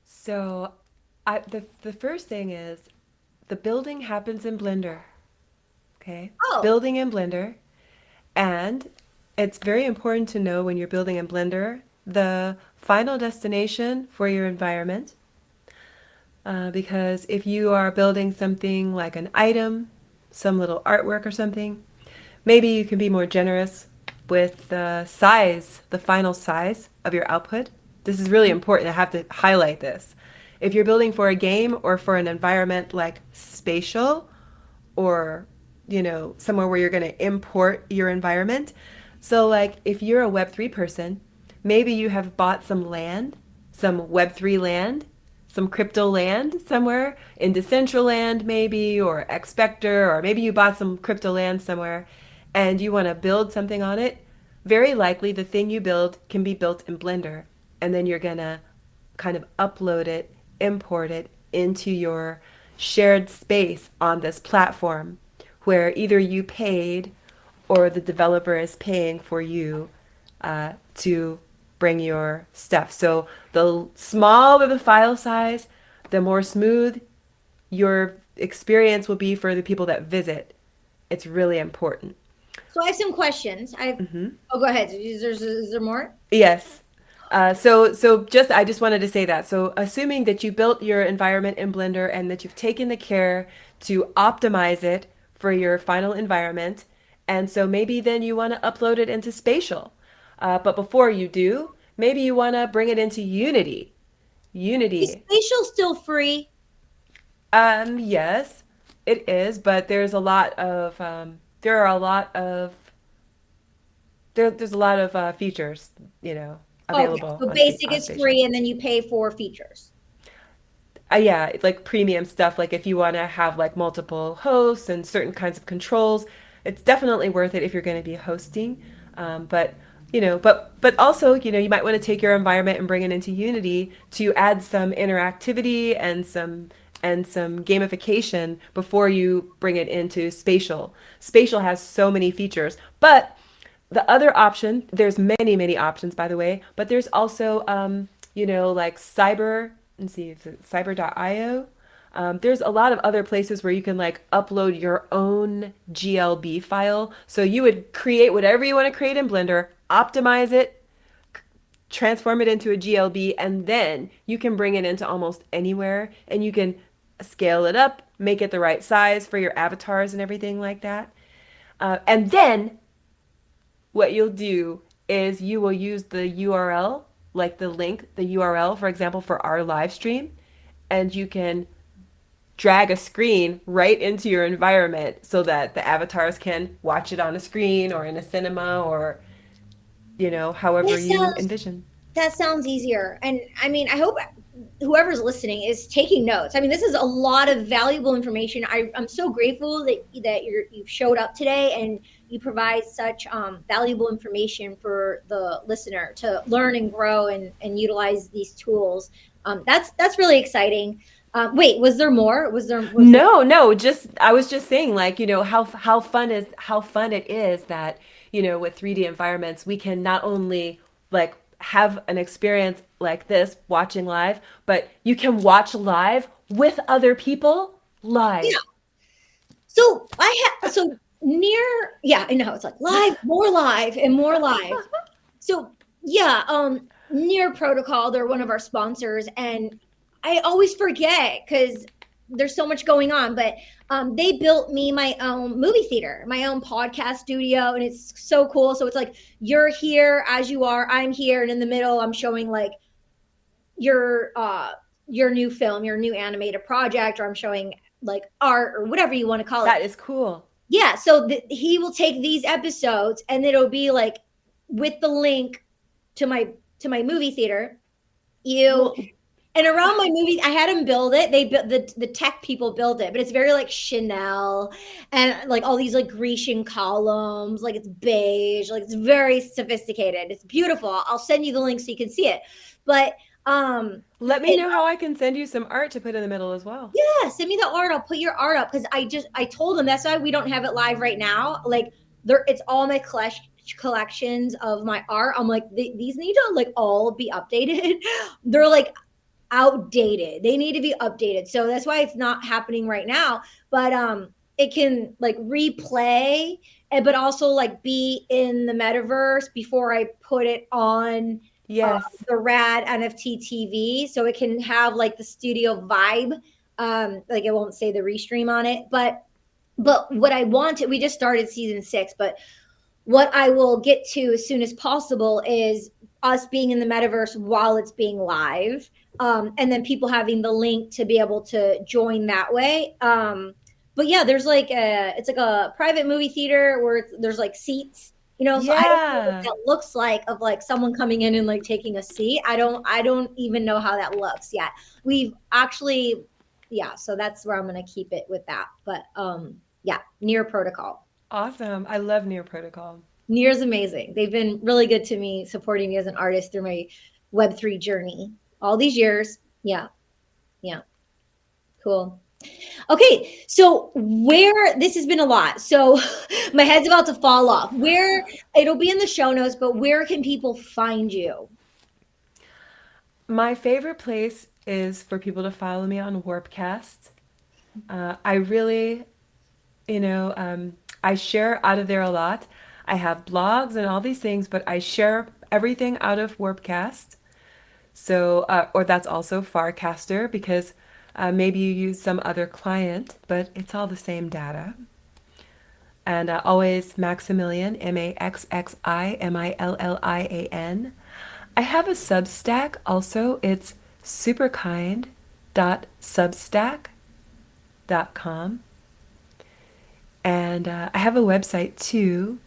So the first thing is the building happens in Blender. Okay? Oh, Building in Blender. And it's very important to know when you're building in Blender the final destination for your environment. Because if you are building something like an item, some little artwork or something, maybe you can be more generous with the size, the final size of your output. This is really important. I have to highlight this. If you're building for a game or for an environment like spatial or somewhere where you're going to import your environment. So like if you're a Web3 person, maybe you have bought some land, some Web3 land, some crypto land somewhere in Decentraland maybe, or Expector, or maybe you bought some crypto land somewhere and you want to build something on it. Very likely the thing you build can be built in Blender, and then you're going to kind of upload it, import it into your shared space on this platform where either you paid or the developer is paying for you to bring your stuff. So the smaller the file size, the more smooth your experience will be for the people that visit. It's really important. so I have some questions. Oh, go ahead. Is there more? Yes. I just wanted to say that. So assuming that you built your environment in Blender and that you've taken the care to optimize it for your final environment, and so maybe then you want to upload it into Spatial. But before you do, maybe you want to bring it into Unity. Is Unity. spatial still free? Yes, it is, but there are a lot of there's a lot of features, Okay, available so on basic on is Spatial. free and then you pay for features. Yeah, like premium stuff, like if you want to have like multiple hosts and certain kinds of controls, it's definitely worth it if you're going to be hosting. But also, you might want to take your environment and bring it into Unity to add some interactivity and some gamification before you bring it into Spatial. Spatial has so many features, but the other option, there's many, many options, by the way, but there's also, like Cyber, let's see, is it cyber.io? There's a lot of other places where you can like upload your own GLB file. So you would create whatever you want to create in Blender, optimize it, transform it into a GLB, and then you can bring it into almost anywhere and you can scale it up, make it the right size for your avatars and everything like that. And then what you'll do is you will use the URL, like the link, the URL, for example, for our live stream, and you can drag a screen right into your environment so that the avatars can watch it on a screen or in a cinema or, however That you sounds envision. that sounds easier. And I mean, I hope whoever's listening is taking notes. I mean, this is a lot of valuable information. I'm so grateful that you've showed up today and you provide such valuable information for the listener to learn and grow and utilize these tools. That's really exciting. Wait, was there more? Was there? No, no, just I was just saying like, how fun it is that, with 3D environments, we can not only like have an experience like this watching live, but you can watch live with other people Yeah. live. So near, yeah, I know it's like live, more live, and more live. So yeah, Near Protocol, they're one of our sponsors, and I always forget because there's so much going on. But they built me my own movie theater, my own podcast studio, and it's so cool. So it's like you're here as you are, I'm here, and in the middle, I'm showing like your uh your new film, your new animated project, or I'm showing like art or whatever you want to call it. That is cool. Yeah, so he will take these episodes and it'll be like with the link to my movie theater. You Well, and around my movie, I had them build it. They built the tech people build it, but it's very like Chanel and like all these like Grecian columns. Like it's beige, like it's very sophisticated. It's beautiful. I'll send you the link so you can see it. But let me it, know how I can send you some art to put in the middle as well. yeah, send me the art. I'll put your art up because I told them that's why we don't have it live right now. Like there, it's all my collections of my art. I'm like these need to like all be updated. They're like outdated. They need to be updated. So that's why it's not happening right now. But it can like replay and but also like be in the metaverse before I put it on Yes. the rad NFT TV. So it can have like the studio vibe. Like it won't say the restream on it. But what I wanted, we just started season 6, but what I will get to as soon as possible is us being in the metaverse while it's being live, and then people having the link to be able to join that way. But yeah, there's like it's like a private movie theater where there's like seats, so I don't know what Yeah. that looks like of like someone coming in and like taking a seat. I don't even know how that looks yet. We've actually, yeah, so that's where I'm gonna keep it with that. But yeah, Near Protocol. Awesome. I love Near Protocol. Near's amazing. They've been really good to me, supporting me as an artist through my Web3 journey all these years. Yeah. Yeah. Cool. Okay. So, where this has been a lot. So, my head's about to fall off. Where it'll be in the show notes, but where can people find you? My favorite place is for people to follow me on Warpcast. I really, I share out of there a lot. I have blogs and all these things, but I share everything out of Warpcast. So, or that's also Farcaster because maybe you use some other client, but it's all the same data. And always Maxximillian, Maxximillian. I have a Substack also. It's superkind.substack.com. And I have a website too.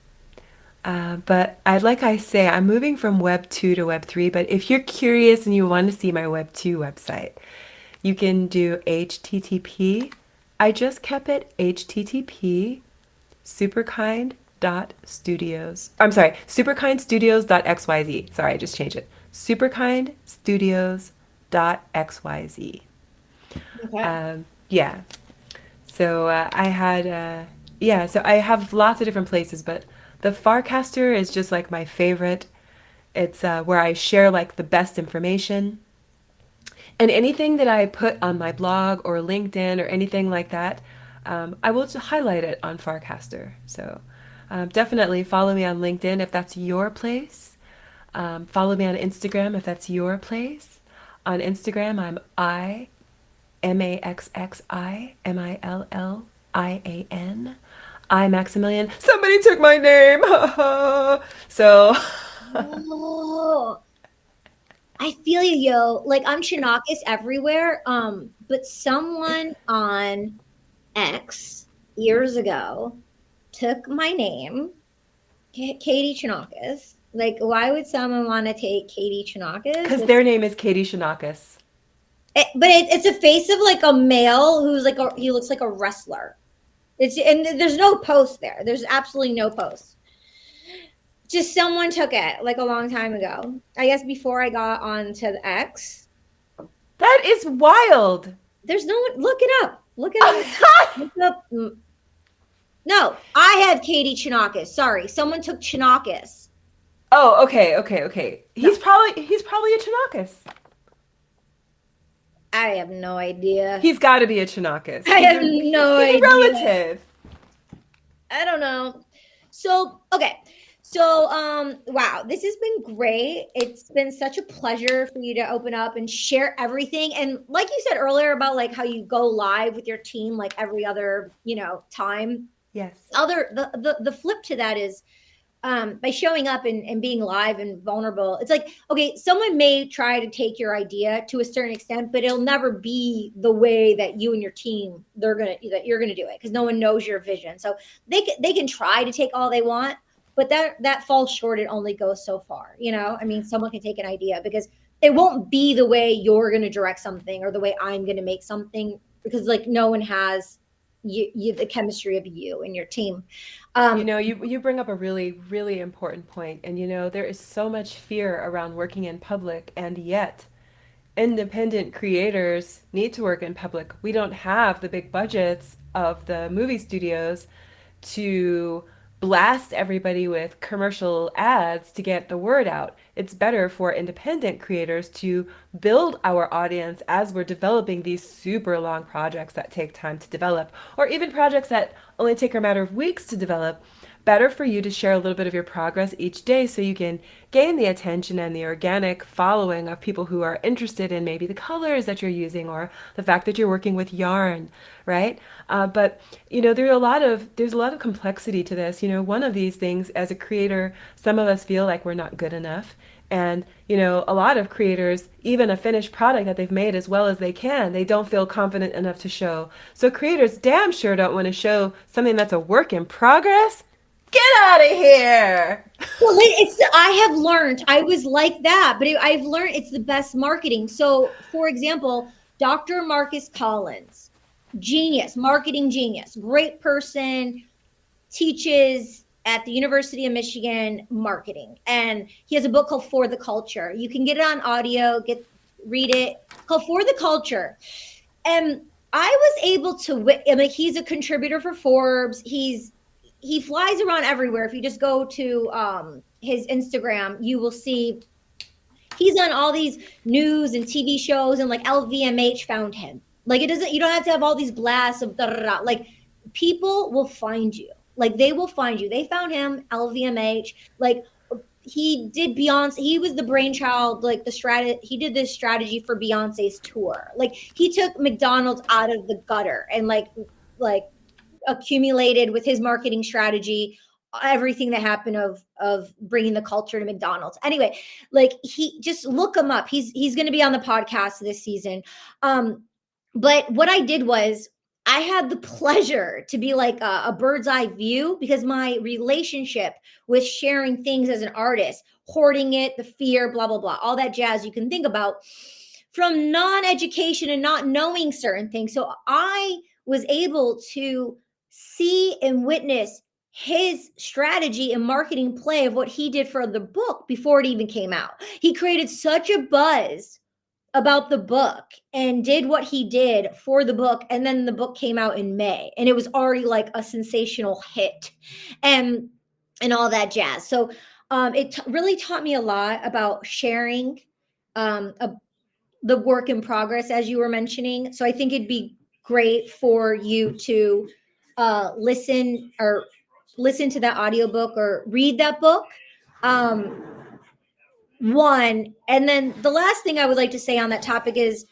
But like I say, I'm moving from Web 2 to Web 3. But if you're curious and you want to see my Web 2 website, you can do HTTP. I just kept it HTTP superkind.studios. I'm sorry, superkindstudios.xyz. Sorry, I just changed it. Superkindstudios.xyz. Okay. Yeah. So so I have lots of different places, but the Farcaster is just like my favorite. It's where I share like the best information. And anything that I put on my blog or LinkedIn or anything like that, I will just highlight it on Farcaster. So definitely follow me on LinkedIn if that's your place. Follow me on Instagram if that's your place. On Instagram, I'm Maxximillian. Maxximillian. Somebody took my name. So Oh, I feel you, yo. Like I'm Chonacas everywhere. But someone on X years ago took my name, Katie Chonacas. Like, why would someone want to take Katie Chonacas? because their name is Katie Chonacas. It's a face of like a male who's like he looks like a wrestler. And there's no post there. There's absolutely no post. Just someone took it like a long time ago. I guess before I got onto the X. That is wild. There's no one. Look it up. Look it up. Look up. No, I have Katie Chonacas. Sorry, someone took Chonacas. Oh, okay. No, He's probably a Chonacas. I have no idea. He's got to be a Chonacas. I have no He's idea. a relative. I don't know. So, okay. So, wow, this has been great. It's been such a pleasure for you to open up and share everything. And like you said earlier about like how you go live with your team like every other, time. Yes. The flip to that is by showing up and being live and vulnerable, it's like, okay, someone may try to take your idea to a certain extent, but it'll never be the way that you and your team that you're gonna do it, because no one knows your vision. So they can try to take all they want, but that falls short. It only goes so far. I mean, someone can take an idea because it won't be the way you're gonna direct something or the way I'm gonna make something, because like no one has the chemistry of you and your team. You bring up a really, really important point. And, there is so much fear around working in public, and yet independent creators need to work in public. We don't have the big budgets of the movie studios to blast everybody with commercial ads to get the word out. It's better for independent creators to build our audience as we're developing these super long projects that take time to develop, or even projects that only take a matter of weeks to develop. Better for you to share a little bit of your progress each day so you can gain the attention and the organic following of people who are interested in maybe the colors that you're using or the fact that you're working with yarn, right? But there's a lot of complexity to this. One of these things, as a creator, some of us feel like we're not good enough. And, a lot of creators, even a finished product that they've made as well as they can, they don't feel confident enough to show. So creators damn sure don't want to show something that's a work in progress. Get out of here. Well, I have learned, I was like that, but I've learned it's the best marketing. So, for example, Dr. Marcus Collins, genius, marketing genius, great person, teaches at the University of Michigan marketing. And he has a book called For the Culture. You can get it on audio, read it. It's called For the Culture. And I was able to, he's a contributor for Forbes. He flies around everywhere. If you just go to his Instagram, you will see he's on all these news and TV shows, and like LVMH found him. Like you don't have to have all these blasts of da-da-da. Like people will find you. Like they will find you. They found him, LVMH. Like he did Beyonce. He was the brainchild, like he did this strategy for Beyonce's tour. Like he took McDonald's out of the gutter and like accumulated with his marketing strategy everything that happened of bringing the culture to McDonald's. Anyway, like he just look him up. He's going to be on the podcast this season. But what I did was I had the pleasure to be like a bird's eye view, because my relationship with sharing things as an artist, hoarding it, the fear, blah, blah, blah, all that jazz you can think about from non-education and not knowing certain things. So I was able to see and witness his strategy and marketing play of what he did for the book before it even came out. He created such a buzz about the book and did what he did for the book. And then the book came out in May and it was already like a sensational hit and all that jazz. So it really taught me a lot about sharing the work in progress, as you were mentioning. So I think it'd be great for you to listen to that audiobook or read that book. One, and then the last thing I would like to say on that topic is,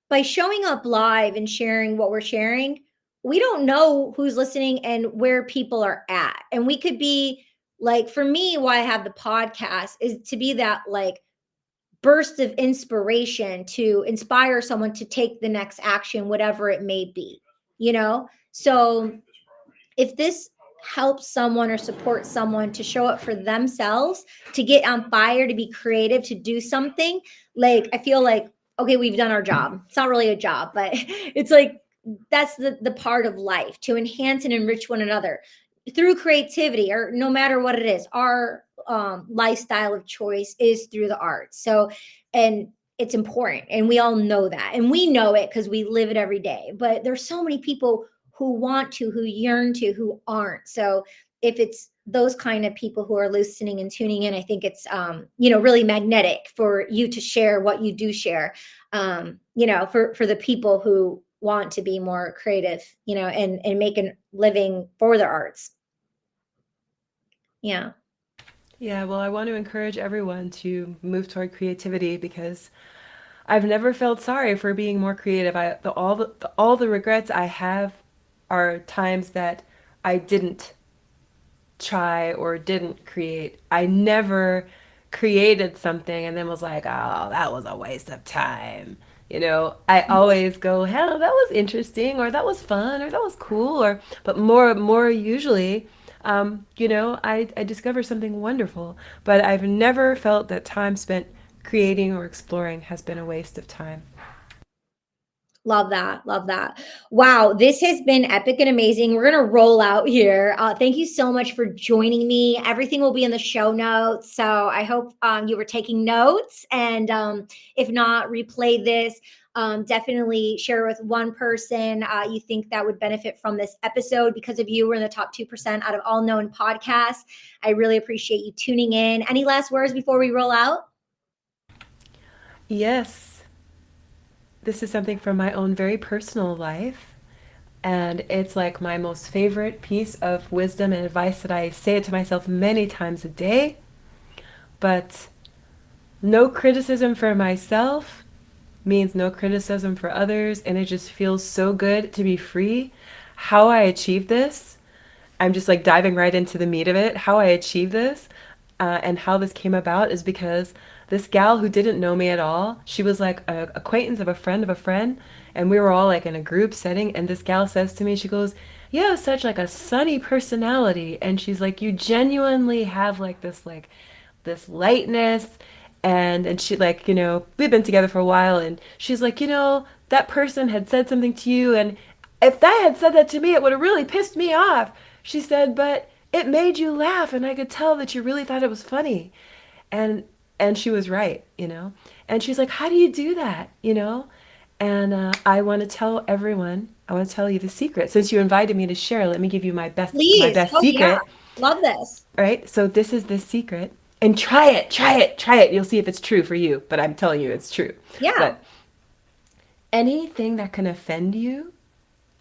by showing up live and sharing what we're sharing, we don't know who's listening and where people are at. And we could be like, for me, why I have the podcast is to be that like burst of inspiration to inspire someone to take the next action, whatever it may be, So if this helps someone or supports someone to show up for themselves, to get on fire, to be creative, to do something, like I feel like okay, we've done our job. It's not really a job, but it's like that's the part of life, to enhance and enrich one another through creativity, or no matter what it is. Our lifestyle of choice is through the arts. So, and it's important, and we all know that, and we know it because we live it every day. But there's so many people who want to, who yearn to, who aren't. So if it's those kind of people who are listening and tuning in, I think it's really magnetic for you to share what you do share. For the people who want to be more creative, and make a living for their arts. Yeah. Yeah, well, I want to encourage everyone to move toward creativity because I've never felt sorry for being more creative. All the regrets I have are times that I didn't try or didn't create. I never created something and then was like, oh, that was a waste of time. I always go, hell, that was interesting, or that was fun, or that was cool, but more usually, I discover something wonderful. But I've never felt that time spent creating or exploring has been a waste of time. Love that. Love that. Wow. This has been epic and amazing. We're going to roll out here. Thank you so much for joining me. Everything will be in the show notes. So I hope you were taking notes. And if not, replay this. Definitely share with one person you think that would benefit from this episode. Because of you, we're in the top 2% out of all known podcasts. I really appreciate you tuning in. Any last words before we roll out? Yes, this is something from my own very personal life. And it's like my most favorite piece of wisdom and advice that I say it to myself many times a day. But no criticism for myself means no criticism for others. And it just feels so good to be free. How I achieve this, I'm just like diving right into the meat of it. How I achieve this and how this came about is because this gal who didn't know me at all, she was like an acquaintance of a friend, and we were all like in a group setting. And this gal says to me, she goes, "You have such like a sunny personality," and she's like, "You genuinely have like this lightness." And she like, we've been together for a while, and she's like, that person had said something to you, and if that had said that to me, it would have really pissed me off. She said, but it made you laugh, and I could tell that you really thought it was funny. And she was right. And she's like, how do you do that? And I want to tell everyone, I want to tell you the secret. Since you invited me to share, let me give you my Please. best Oh, yeah. secret. Love this. All right? So this is the secret. And try it, try it, try it. You'll see if it's true for you, but I'm telling you it's true. Yeah. But anything that can offend you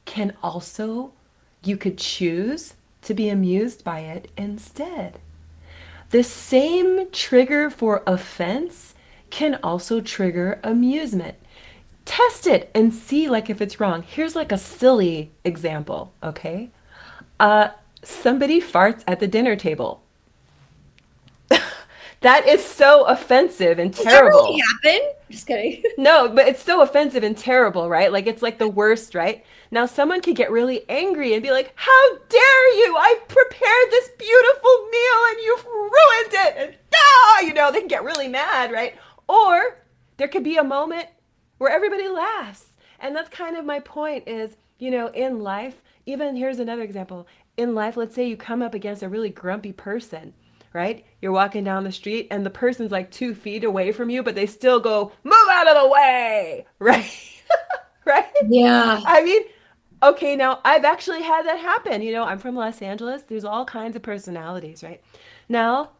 can also, you could choose to be amused by it instead. The same trigger for offense can also trigger amusement. Test it and see like if it's wrong. Here's like a silly example, okay? Somebody farts at the dinner table. That is so offensive and Does that really terrible. happen? Just kidding. No, but it's so offensive and terrible, right? Like it's like the worst, right? Now someone could get really angry and be like, "How dare you? I prepared this beautiful meal and you've ruined it." And they can get really mad, right? Or there could be a moment where everybody laughs. And that's kind of my point is, in life, even here's another example. In life, let's say you come up against a really grumpy person, right? You're walking down the street and the person's like 2 feet away from you, but they still go, move out of the way, right? Right? Yeah. I mean, okay, now I've actually had that happen. I'm from Los Angeles. There's all kinds of personalities, right? Now,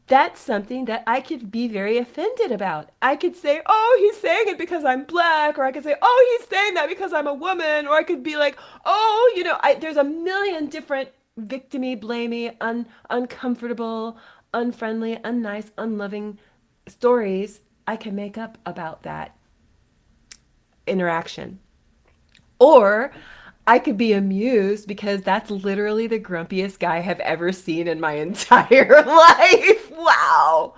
that's something that I could be very offended about. I could say, oh, he's saying it because I'm black, or I could say, oh, he's saying that because I'm a woman, or I could be like, oh, there's a million different victimy, blamey, uncomfortable, unfriendly, unnice, unloving stories I can make up about that interaction. Or I could be amused because that's literally the grumpiest guy I've ever seen in my entire life. Wow.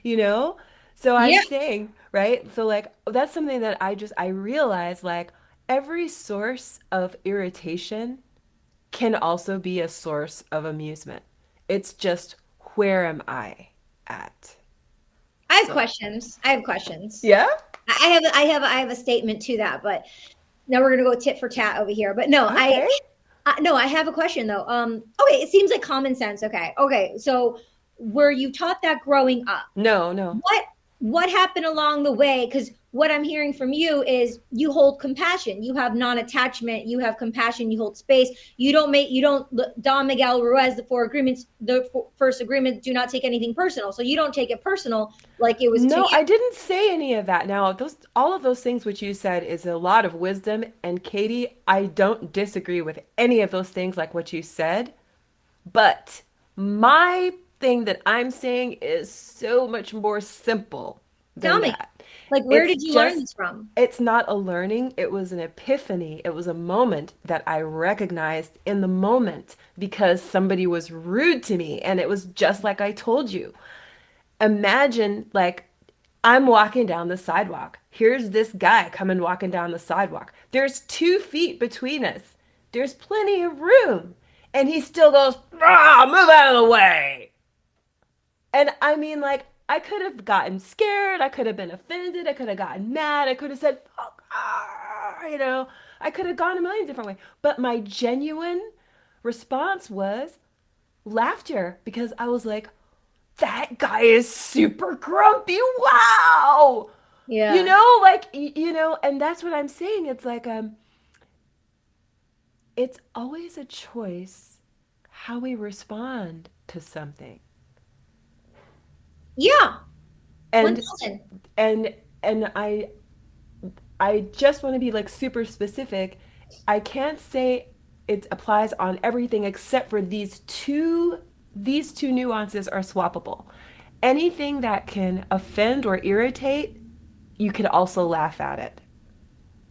You know? So I'm Yeah. saying, right? So like that's something that I realize like every source of irritation can also be a source of amusement. It's just where am I at? I have So, questions. I have questions. yeah? I have a statement to that, but now we're gonna go tit for tat over here. But no, Okay. no, I have a question though. Okay, it seems like common sense. Okay. So were you taught that growing up? No, no. What happened along the way? Because what I'm hearing from you is you hold compassion, you have non-attachment, you have compassion, you hold space, you don't Don Miguel Ruiz, the four agreements, first agreement, do not take anything personal, so you don't take it personal like it was to No, you. I didn't say any of that. Now, those all of those things which you said is a lot of wisdom, and Katie, I don't disagree with any of those things like what you said, but my thing that I'm saying is so much more simple Tell than me, that. like, where It's did you learn just this from? it's not a learning, it was an epiphany. It was a moment that I recognized in the moment because somebody was rude to me, and it was just like I told you. Imagine like I'm walking down the sidewalk. Here's this guy coming walking down the sidewalk. There's 2 feet between us. There's plenty of room. And he still goes, ah, move out of the way. And I mean, like, I could have gotten scared. I could have been offended. I could have gotten mad. I could have said, oh, I could have gone a million different ways. But my genuine response was laughter because I was like, that guy is super grumpy. Wow. Yeah. Like and that's what I'm saying. It's like it's always a choice how we respond to something. Yeah. And 1000. and I just want to be like super specific. I can't say it applies on everything except for these two nuances are swappable. Anything that can offend or irritate, you could also laugh at it.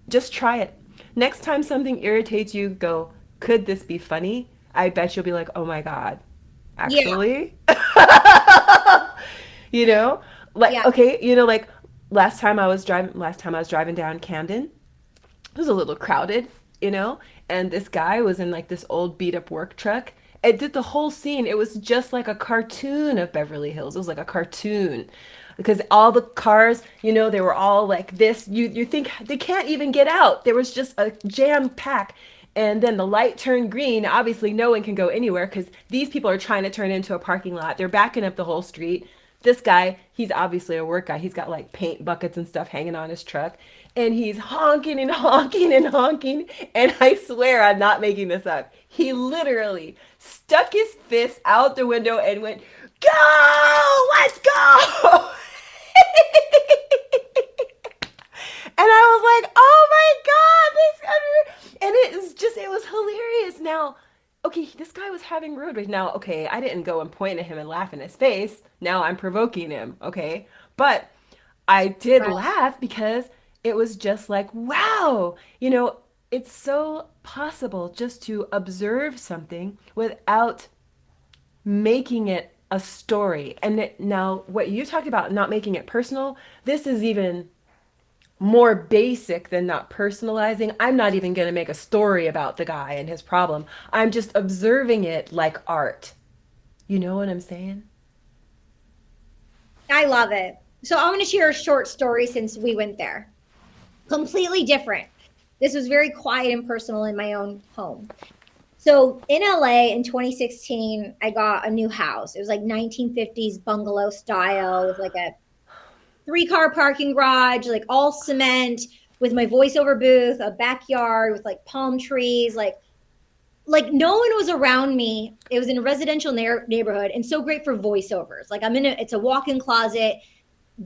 Just try it. Next time something irritates you, go, could this be funny? I bet you'll be like, oh my God, Yeah. actually? you know? Like, Yeah. okay, like last time I was driving down Camden, it was a little crowded, and this guy was in like this old beat up work truck. It did the whole scene. It was just like a cartoon of Beverly Hills. It was like a cartoon because all the cars, they were all like this. You think they can't even get out. There was just a jam pack. And then the light turned green. Obviously, no one can go anywhere because these people are trying to turn into a parking lot. They're backing up the whole street. This guy, he's obviously a work guy. He's got like paint buckets and stuff hanging on his truck. And he's honking and honking and honking. And I swear I'm not making this up. He literally stuck his fist out the window and went, go! Let's go! And I was like, oh my God, this. And it was hilarious. Now, okay, this guy was having road rage. Now, okay, I didn't go and point at him and laugh in his face. Now I'm provoking him, okay? But I did Right. laugh because it was just like, wow, it's so possible just to observe something without making it a story. And now, what you talked about, not making it personal, this is even more basic than not personalizing. I'm not even going to make a story about the guy and his problem. I'm just observing it like art. You know what I'm saying? I love it. So I'm going to share a short story since we went there. Completely different. This was very quiet and personal in my own home. So in LA in 2016, I got a new house. It was like 1950s bungalow style with like a 3-car parking garage, like all cement, with my voiceover booth, a backyard with like palm trees, like no one was around me. It was in a residential neighborhood and so great for voiceovers. Like it's a walk-in closet.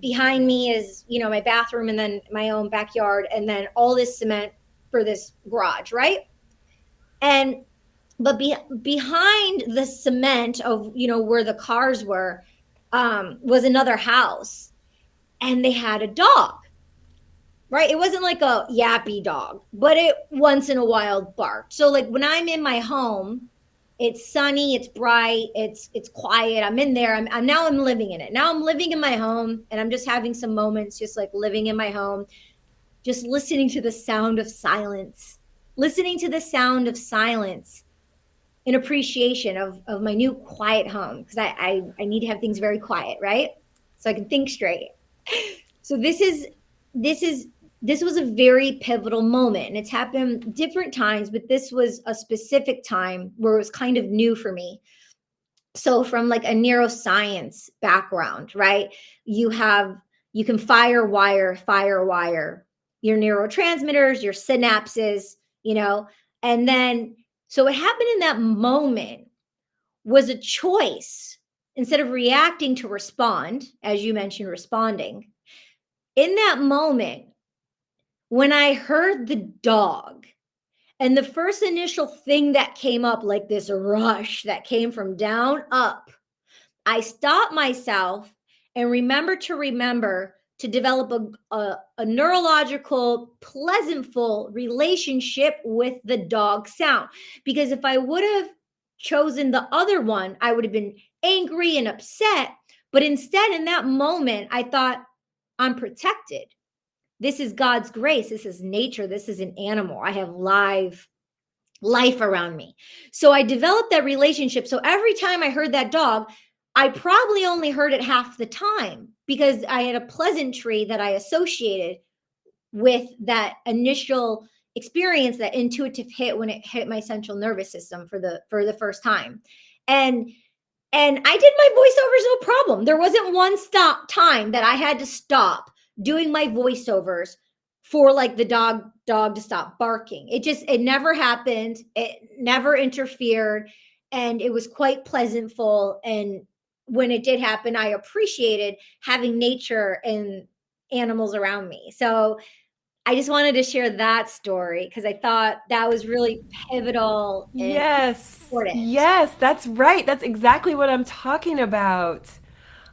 Behind me is, my bathroom and then my own backyard and then all this cement for this garage, right? And but behind the cement of, where the cars were, was another house, and they had a dog, right? It wasn't like a yappy dog, but it once in a while barked. So like when I'm in my home, it's sunny, it's bright, it's quiet. I'm in there. I'm living in it. Now I'm living in my home, and I'm just having some moments, just like living in my home, just listening to the sound of silence, listening to the sound of silence in appreciation of my new quiet home, because I need to have things very quiet, right? So I can think straight. So this is this is this was a very pivotal moment, and it's happened different times, but this was a specific time where it was kind of new for me. So from like a neuroscience background, right? You have you can fire wire your neurotransmitters, your synapses, you know, and then so what happened in that moment was a choice. Instead of reacting to respond, as you mentioned, responding, in that moment, when I heard the dog, and the first initial thing that came up, like this rush that came from down up, I stopped myself and remember to develop a neurological, pleasantful relationship with the dog sound. Because if I would have chosen the other one, I would have been angry and upset. But instead, in that moment, I thought, I'm protected. This is God's grace. This is nature. This is an animal. I have life around me. So I developed that relationship. So every time I heard that dog, I probably only heard it half the time because I had a pleasantry that I associated with that initial experience, that intuitive hit when it hit my central nervous system for the first time. And I did my voiceovers no problem. There wasn't one stop time that I had to stop doing my voiceovers for like the dog to stop barking. It never happened. It never interfered, and it was quite pleasantful. And when it did happen, I appreciated having nature and animals around me. So I just wanted to share that story because I thought that was really pivotal and Yes, important. yes, that's right. That's exactly what I'm talking about.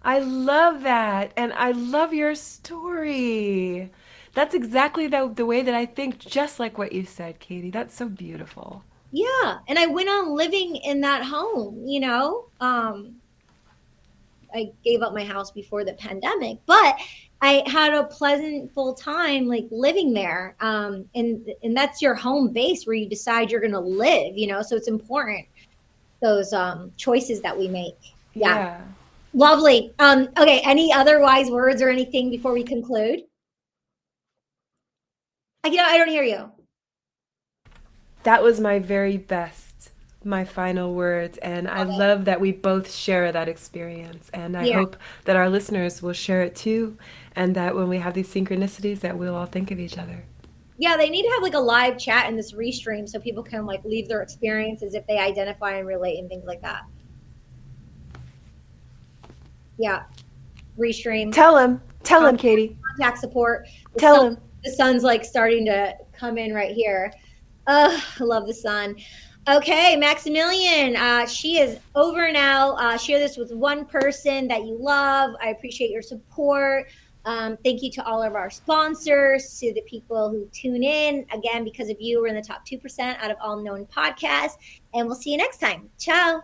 I love that. And I love your story. That's exactly the way that I think, just like what you said, Katie. That's so beautiful. Yeah, and I went on living in that home, you know. I gave up my house before the pandemic, but I had a pleasant full time like living there. And that's your home base where you decide you're going to live, you know. So it's important, those choices that we make. Yeah. Yeah. Lovely. Okay, any other wise words or anything before we conclude? I don't hear you. That was my very best, my final words. And I Love it. love that we both share that experience. And I Yeah. hope that our listeners will share it too. And that when we have these synchronicities, that we'll all think of each other. Yeah, they need to have like a live chat in this restream so people can like leave their experiences if they identify and relate and things like that. Yeah, restream, Tell him, Katie. contact support. Tell him. The sun's like starting to come in right here. I love the sun. Okay, Maxximillian, she is over now. Share this with one person that you love. I appreciate your support. Thank you to all of our sponsors, to the people who tune in. Again, because of you, we're in the top 2% out of all known podcasts. And we'll see you next time. Ciao.